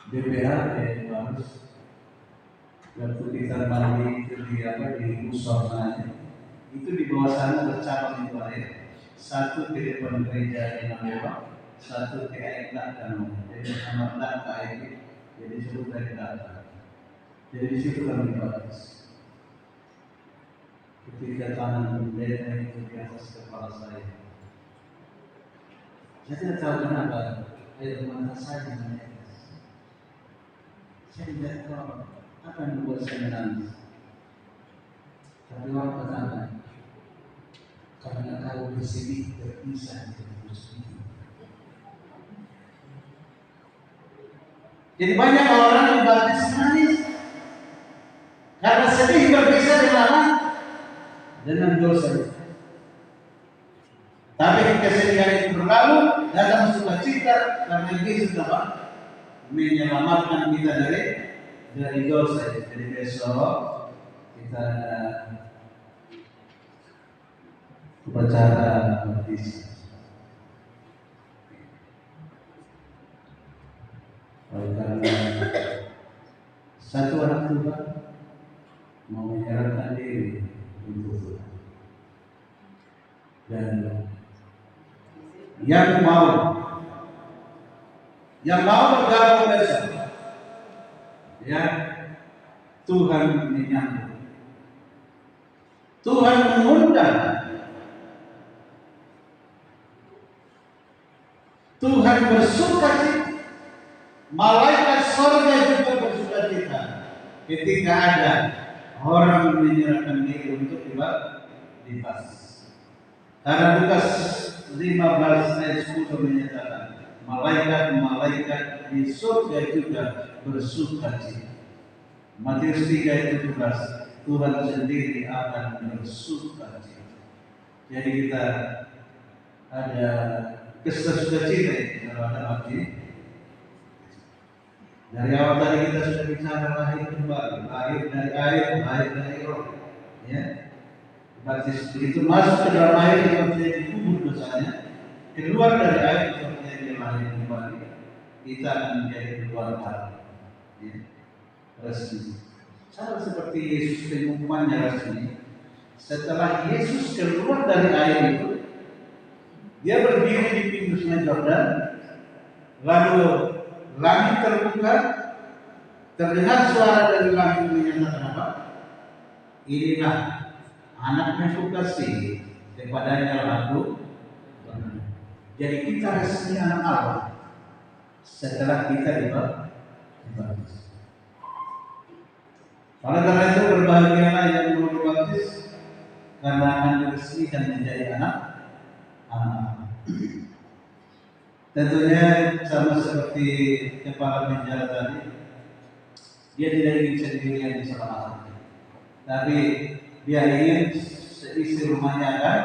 BPH harus waktu kita mandi itu di musola itu di bawah sana bercabang itu air, satu ke depan gereja yang lewat, satu ke air belakang, jadi sama belakang air, jadi disebut dari belakang. Jadi di situ kami batas. Ketika tangan bendera itu di atas kepala saya tidak tahu kenapa air mata saya menetes. Saya tidak tahu apa yang membuat saya menangis. Tapi orang berkata, karena kau bersedih berpisah dengan bersedih. Jadi banyak orang yang baptis menangis karena sedih berpisah dengan dosa. Tapi kesedihan itu berlalu, datang sukacita karena Yesus dapat menyelamatkan kita dari dosa. Jadi besok kita ada upacara baptis. Karena satu anak Tuhan mau menyerahkan diri untuk Tuhan. Dan yang mau bergabung besok, ya Tuhan menyambut. Tuhan mengundang. Tuhan bersukacita. Malaikat surga juga bersukacita ketika ada orang menyerahkan diri untuk dibaptis. Karena Lukas 15 ayat 10 menyatakan malaikat di surga juga bersukacita. Matius 3 ayat 17 Tuhan sendiri akan bersukacita. Jadi kita ada kesukacita kalau ada mati. Dari awal tadi kita sudah bicara lahir kembali, lahir dari air, lahir dari roh. Ya, baptis begitu masuk ke dalam air seperti dikubur dosanya, keluar dari air seperti dia lahir kembali, kita akan menjadi keluarga. Ya, resmi. Sama seperti Yesus pengumumannya resmi. Setelah Yesus keluar dari air itu, dia berdiri di pintu Sungai Yordan, lalu langit terbuka, terdengar suara dari langit menyatakan apa? Inilah anak yang kukasihi, kepadanya aku. Jadi kita resmi anak Allah setelah kita dibaptis. Oleh karena itu berbahagialah yang belum dibaptis karena akan diresmikan menjadi anak Allah. Tentunya sama seperti kepala penjara tadi, dia tidak ingin sendirian diselamatkan, tapi dia ingin seisi rumahnya akan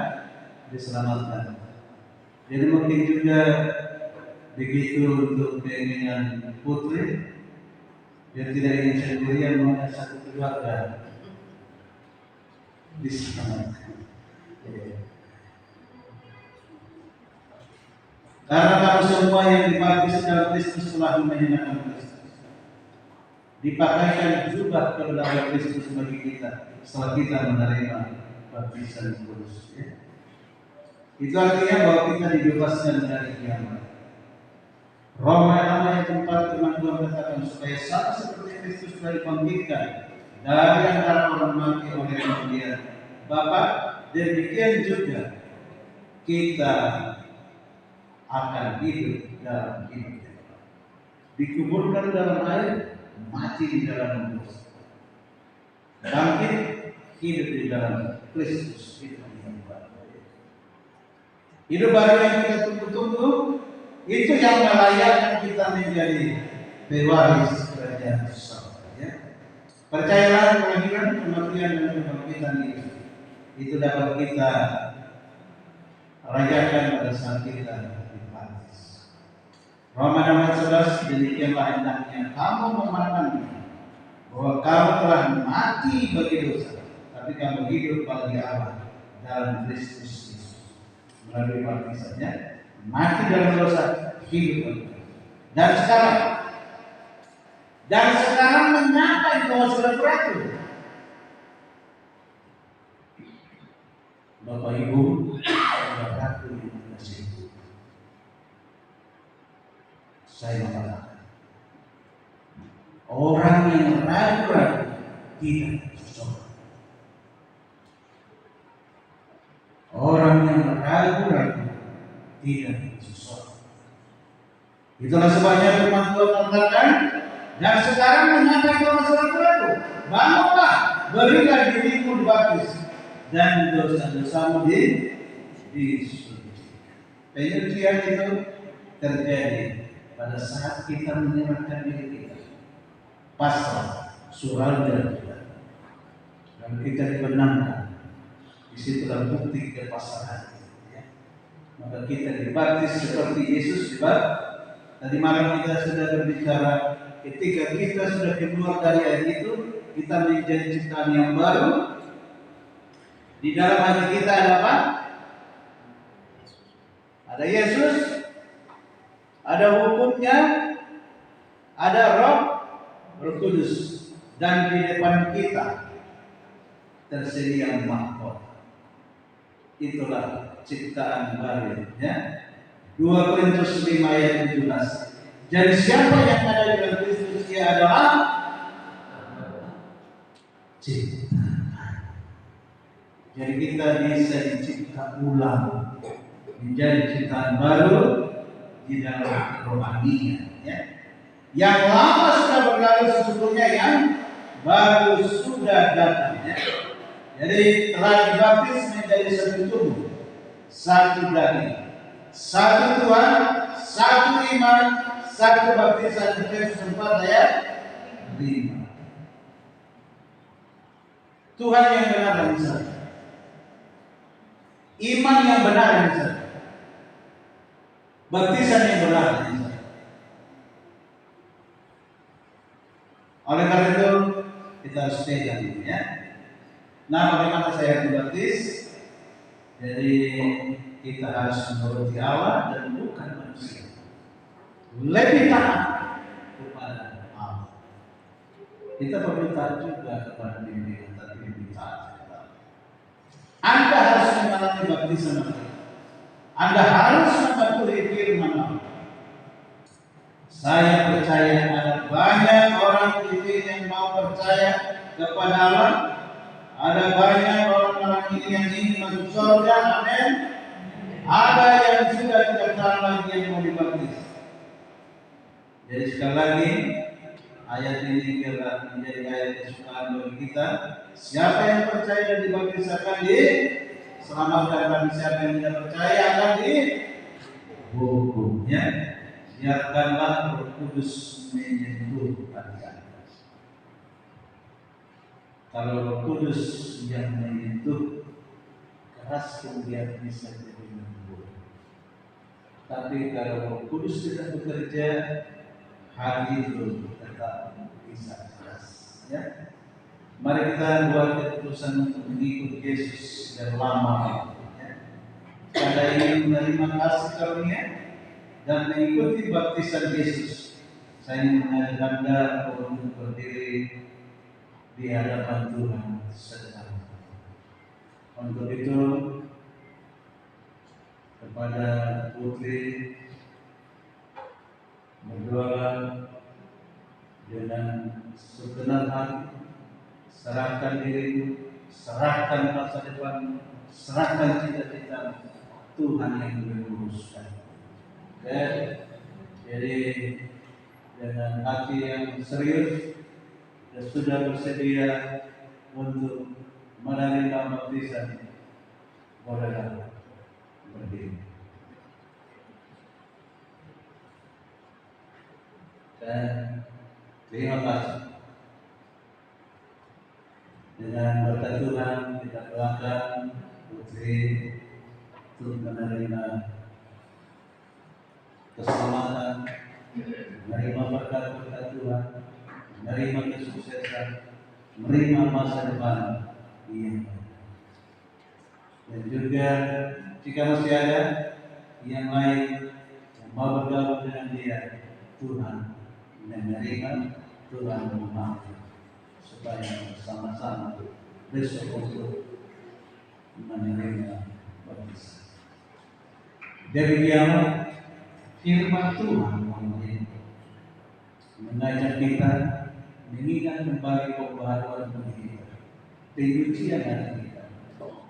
diselamatkan. Jadi mungkin juga begitu untuk keinginan putri, dia tidak ingin sendirian, maunya satu keluarga diselamatkan. Karena kamu semua yang dibaptis dalam Kristus telah menyenangkan Kristus. Dipakaikan jubah kebenaran Kristus bagi kita setelah kita menerima baptisan kudus. Ya. Itu artinya bahwa kita dibebaskan dari kiamat. Roma 6 ayat 4 firman Tuhan katakan supaya sama seperti Kristus telah dibangkitkan dari antara orang mati oleh Dia Bapa, demikian juga kita akan hidup dalam hidup. Dikuburkan dalam air, mati di dalam dosa. Bangkit, hidup di dalam Kristus. Hidup baru yang kita tunggu-tunggu, itu yang melayakkan kita menjadi pewaris kerajaan surga. Ya. Percayalah kelahiran, kematian dan kebangkitan itu dapat kita rayakan pada saat kita dibaptis. Roma 6:11 demikianlah hendaknya kamu memandang bahwa kamu telah mati bagi dosa, tapi kamu hidup bagi Allah dalam Kristus Yesus. Melalui baptisannya mati dalam dosa, hidup bagi Allah. Dan sekarang dan sekarang menyapa bahwa sudah beratur. Bapak Ibu, saudaraku yang dikasihi, saya mengatakan orang yang ragu-ragu tidak seseorang. Orang yang ragu-ragu tidak seseorang. Itulah sebabnya firman Tuhan mengatakan, dan sekarang menyatakan bahwa sudah ragu-ragu, bangunlah, berilah dirimu dibaptis, dan dosa-dosamu disucikan. Penyucian itu terjadi pada saat kita menyerahkan diri kita, pasrah, surrender kita, dan kita dibenarkan. Disitulah bukti kepasrahan. Ya. Maka kita dibaptis seperti Yesus dibaptis. Tadi malam kita sudah berbicara, ketika kita sudah keluar dari air itu, kita menjadi ciptaan yang baru. Di dalam hati kita ada apa? Ada Yesus, ada hukumnya, ada Roh Kudus, dan di depan kita tersedia mahkota. Itulah ciptaan baru, ya. 2 Korintus 5 ayat 17. Jadi siapa yang ada di dalam Kristus, dia adalah ciptaan. Jadi kita bisa dicipta ulang, menjadi ciptaan baru di dalam rohaninya, ya. Yang lama sudah berlalu, sesungguhnya yang baru sudah datang, ya. Jadi telah dibaptis menjadi satu tubuh, satu daging, satu Tuhan, satu iman, satu baptisan. Efesus 4 ayat 5. Tuhan yang benar dan satu, iman yang benar dan satu, baptisan yang benar dan satu. Oleh karena itu kita harus pegang ini, ya. Nah, bagaimana saya dibaptis? Jadi kita harus menuruti Allah dan bukan manusia. Lebih taat kepada Allah. Kita perlu taat juga kepada pimpinan, tapi lebih taat kepada Allah. Anda harus mengalami baptisan Allah. Anda harus mematuhi firman Allah. Saya percaya ada banyak orang ini yang mau percaya kepada Allah. Ada banyak orang-orang ini yang ingin masuk surga, amin. Ada yang sudah tidak tahu lagi yang mau dibaptis. Jadi sekali lagi, ayat ini biarlah menjadi ayat kesukaan bagi kita. Siapa yang percaya dan dibaptis akan diselamatkan, dan siapa yang tidak percaya akan dihukum. Ya, biarkanlah Roh Kudus menyentuh hati Anda. Kalau Roh Kudus yang menyentuh, keras kemudian bisa jadi lembut. Tapi kalau Roh Kudus tidak bekerja, hati itu tetap bisa keras. Ya, mari kita buat keputusan untuk mengikut Yesus yang lama. Ya. Anda ingin menerima kasih karunia dan mengikuti baptisan Yesus. Saya ingin mengajak Anda untuk berdiri di hadapan Tuhan sedang. Untuk itu kepada putri berdoa dengan segenap hati, serahkan dirimu, serahkan masa depan, serahkan cita-cita, Tuhan yang menguruskan. Jadi dengan hati yang serius dan sudah bersedia untuk menerima baptisan, bolehlah berdiri. Dan terima kasih. Dengan berkat Tuhan kita doakan putri untuk menerima keselamatan, menerima berkat-berkat Tuhan, menerima kesuksesan, menerima masa depan yang baik. Dan juga jika masih ada yang lain yang mau bergabung dengan dia, Tuhan menerima Tuhan memampu supaya bersama-sama besok untuk menerima baptisan. Demikian firman Tuhan mengajak kita mengingat kembali pembaharuan bagi kita, penyucian hati kita,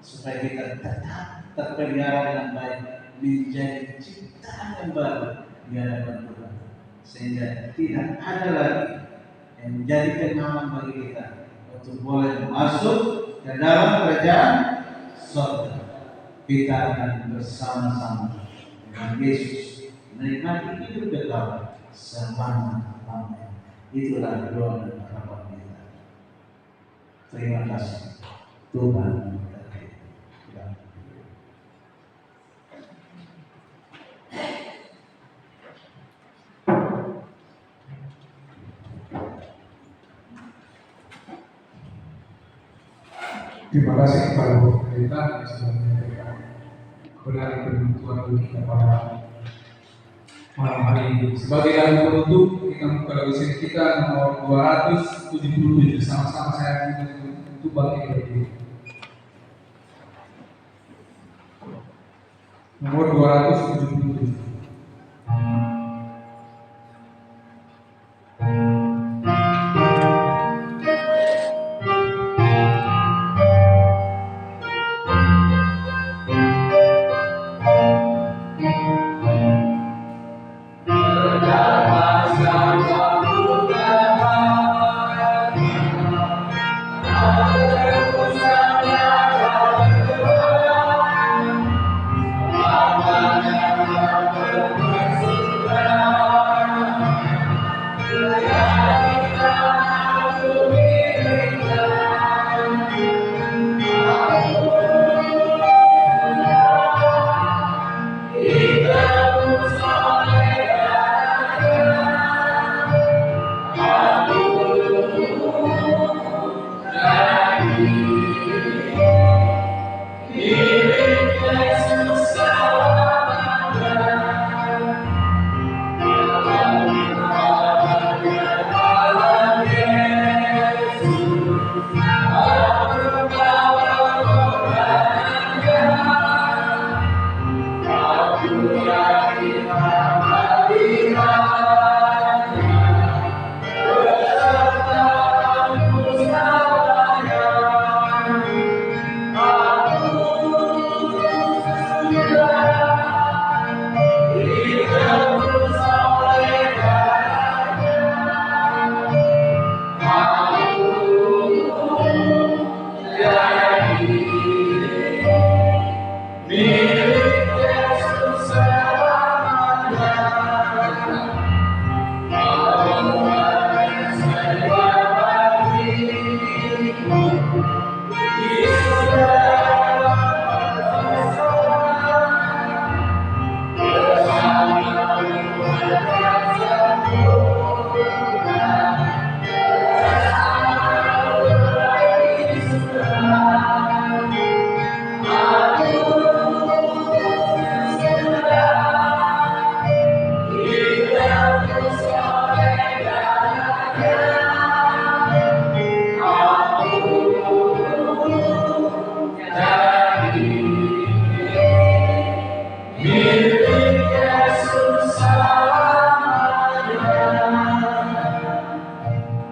supaya kita tetap terpelihara dengan baik menjadi ciptaan yang baru di hadapan Tuhan, sehingga tidak ada lagi yang menjadi kenangan bagi kita untuk boleh masuk ke dalam kerajaan surga. Kita akan bersama-sama dengan Yesus menikmati hidup kekal selama-lamanya. Itulah doa dan harapan kita. Terima kasih. Tuhan memberkati. Terima kasih kepada Bapak Pendeta yang sudah menyampaikan kebenaran firman Tuhan bagi kita pada malam hari ini. Sebagai lagu penutup, kita buka lagu kita nomor 277. Sama-sama saya untuk bangkit berdiri. Nomor 277.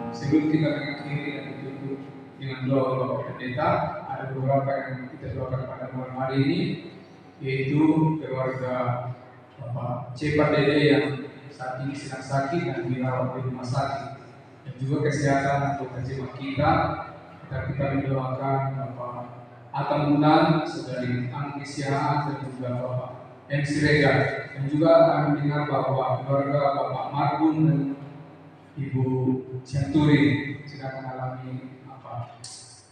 Sebelum kita mengakhiri dan ditutup dengan doa Bapak Pendeta, ada beberapa yang kita doakan pada malam hari ini, yaitu keluarga Bapak Cepat Dede yang saat ini sedang sakit dan dirawat di rumah sakit, dan juga kesehatan untuk jemaat kita. Kita mendoakan Bapak Atam Munan, Saudari Anggi Sihaan, dan juga Bapak MC Rega, dan juga akan mendengar bahwa keluarga Bapak Margun dan Ibu Sianturi sedang mengalami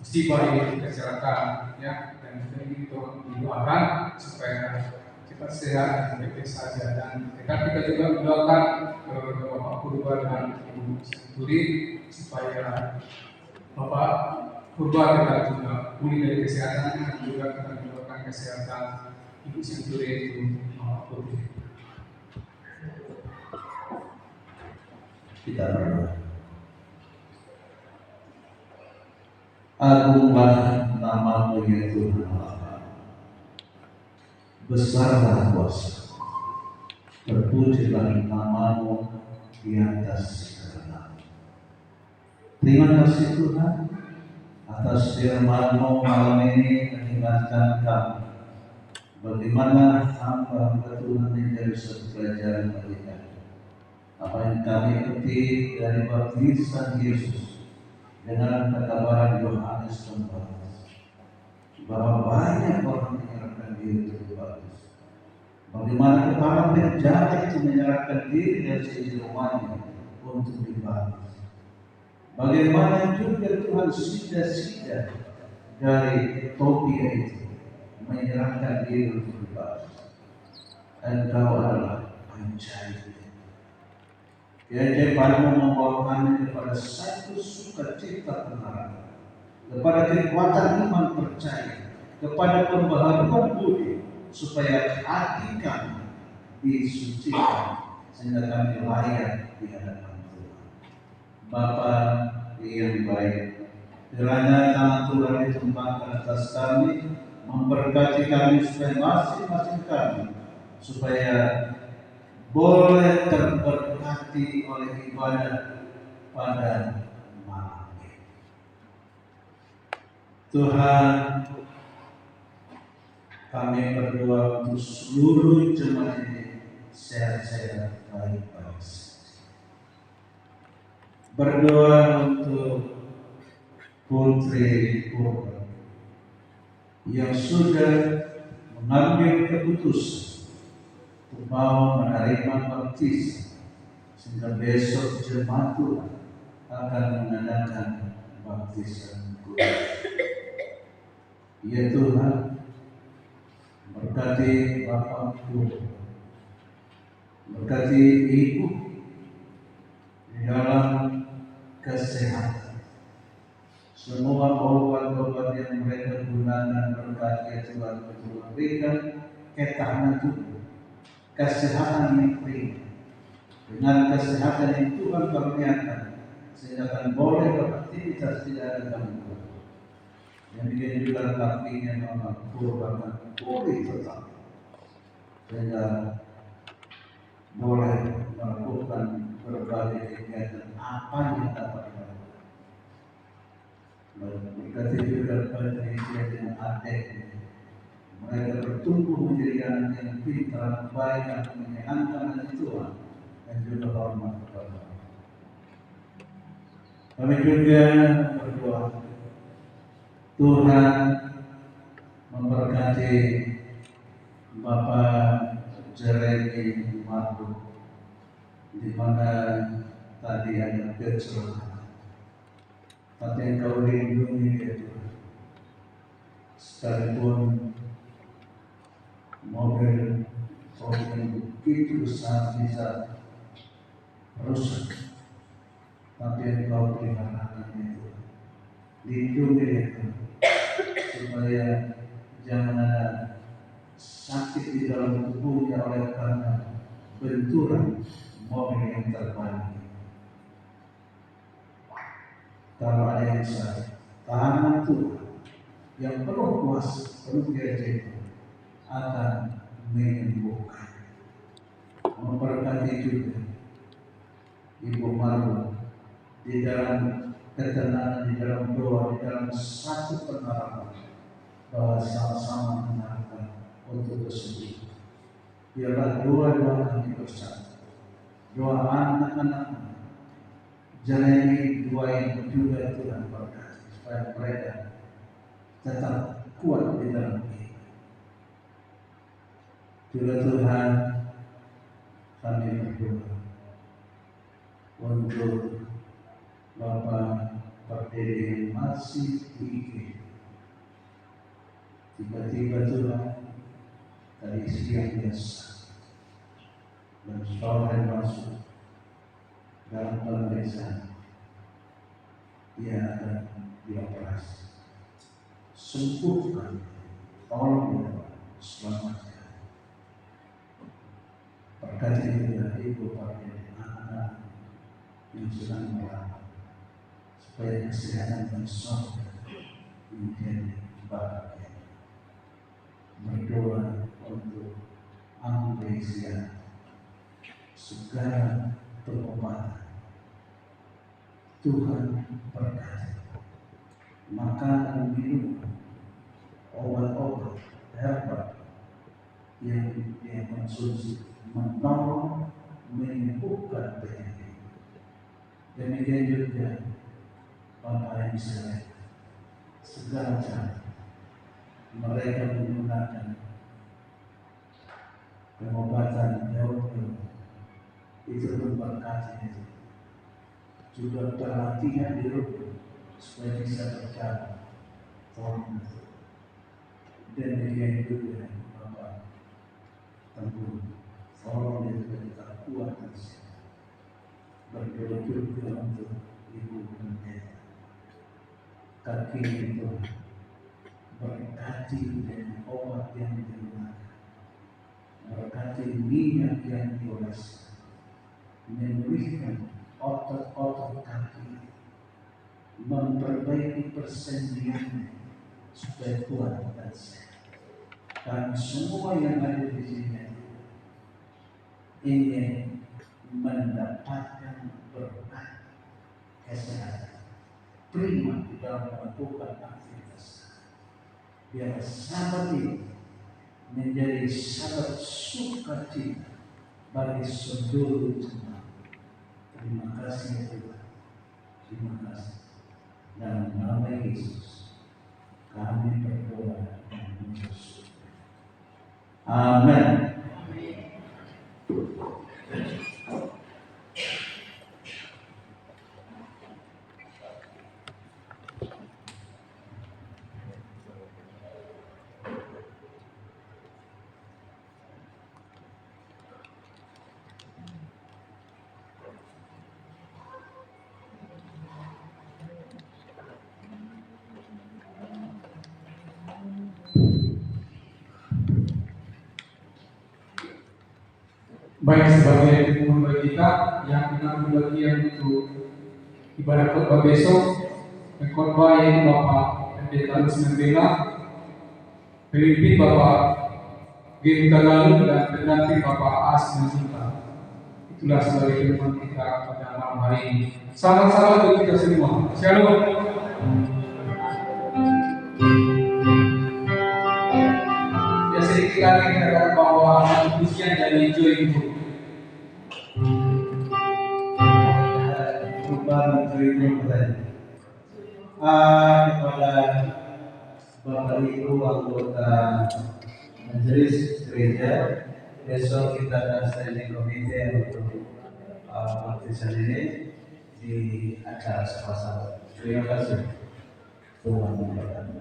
musibah ini, kecelakaan, ya, dan juga ini didoakan supaya cepat sehat dan baik-baik saja. Dan kita juga mendoakan keluarga Bapak Purba dan Ibu Sianturi supaya Bapak Purba kita juga pulih dari kesehatannya, dan juga kita mendoakan kesehatan Ibu Sianturi itu pulih. Kita berdoa. Agunglah nama-Mu ya Tuhan Allah. Besarlah kuasa. Terpujilah nama-Mu di atas segala nama. Terima kasih Tuhan atas firman-Mu malam ini mengingatkan kami bagaimana hamba Tuhan menjadi satu pelajaran bagi kami. Apa yang kami petik dari baptisan Yesus dengan pekabaran Yohanes Pembaptis, bahwa banyak orang menyerahkan diri untuk dibaptis. Bagaimana kepala penjara itu menyerahkan diri dari sisi rumahnya untuk dibaptis. Bagaimana juga Tuhan sida-sida dari Tobia itu menyerahkan diri untuk dibaptis. Engkau adalah pencari. Keajaiban-Mu membawa kami kepada satu sukacita pengharapan, kepada kekuatan iman percaya, kepada pembaharuan budi, supaya hati kami disucikan sehingga kami layak di hadapan Tuhan. Bapa yang baik, kiranya tangan Tuhan ditumpahkan atas kami, memberkati kami supaya masing-masing kami supaya boleh terberkati oleh ibadah pada malam ini. Tuhan, kami berdoa untuk seluruh jemaat ini sehat-sehat, baik-baik. Berdoa untuk Putri Purba yang sudah mengambil keputusan untuk mau menerima baptis, sehingga besok jemaat Tuhan akan mengadakan baptisan kudus. Ya Tuhan, berkati Bapakku, berkati Ibu di dalam kesehatan. Semua obat-obat yang mereka gunakan berkati Tuhan untuk memberikan ketahanan tubuh, kesehatan yang prima. Dengan kesehatan yang Tuhan karuniakan, sehingga akan boleh beraktivitas tidak ada gangguan. Yang juga kakinya merupakan pulih total, sehingga boleh melakukan berbagai kegiatan apa yang dapat dilakukan. Berkati juga penelitian dengan adik, mereka bertumbuh menjadi anak yang pintar, baik, dan menyenangkan hati Tuhan, dan juga hormat kepada Allah. Kami juga berdoa Tuhan memberkati Bapak Jeremy Marco, di mana tadi ada kecelakaan, tapi Engkau lindungi dia Tuhan. Sekalipun mobil yang begitu besar bisa rusak, tapi Engkau pelihara itu, lindungi dia Tuhan, supaya jangan ada sakit di dalam tubuhnya oleh karena benturan mobil yang terbalik. Kalau ada yang sakit, tangan Tuhan yang penuh kuasa, penuh keajaiban akan menyembuhkan. Memberkati juga Ibu Marwa di dalam ketenangan, di dalam doa, di dalam satu pengharapan bahwa sama-sama mengharapkan untuk kesembuhan. Biarlah doa-doa kami bersama, doa anak-anak Jeremy dua yang juga Tuhan berkati, supaya mereka tetap kuat di dalam iman. Juga Tuhan, kami berdoa untuk Bapak Perdiri yang masih diikir. Tiba-tiba Tuhan tadi siang biasa dan sore masuk dalam pemeriksaan, dia akan dioperasi. Sembuhkan, tolong ya Pak, selamatkan. Berkati juga Ibu Perdiri, anak-anak yang sedang merawat, supaya kesehatan dan selamat menjadi bahagia. Berdoa untuk amnesia, segala pengobatan. Tuhan berkati. Makanan, minum, obat-obat, herbal yang dia konsumsi menolong menyembuhkan penyakit. Demikian juga Bapak Ibu sekalian, segala cara mereka menggunakan pengobatan jauh itu memberkati itu. Juga pelatihan di rumah supaya bisa berjalan tahun itu. Demikian juga Bapak Tengku, tolong dia juga kita kuat dan sehat. Berdoa juga untuk Ibu Pendeta. Kaki itu berkati dengan obat yang digunakan, berkati minyak yang dioles, memulihkan otot-otot kaki, memperbaiki persendian supaya kuat dan sehat. Dan semua yang ada di sini ingin mendapatkan berkat kesehatan prima di dalam melakukan aktivitas. Biar sahabat ini menjadi sahabat sukacita bagi seluruh jemaat. Terima kasih Tuhan. Terima kasih. Dalam nama Yesus kami berdoa dan bersyukur. Amin. Baik, sebagai pengumuman bagi kita yang akan bagian untuk ibadah khotbah besok, pengkhotbah yaitu Bapak Pendeta Rusman Bella, pemimpin Bapak Giri Tagalu dan pendamping Bapak As Manjunta. Itulah sebagai pengumuman kita pada malam hari ini. Salam-salam untuk kita semua. Shalom. Ya, sedikit lagi kita katakan bahwa ujian dari Joy itu kepada Bapak Ibu anggota Majelis Gereja, besok kita akan standing komite untuk baptisan ini di acara sama-sama. Terima kasih. Tuhan memberkati.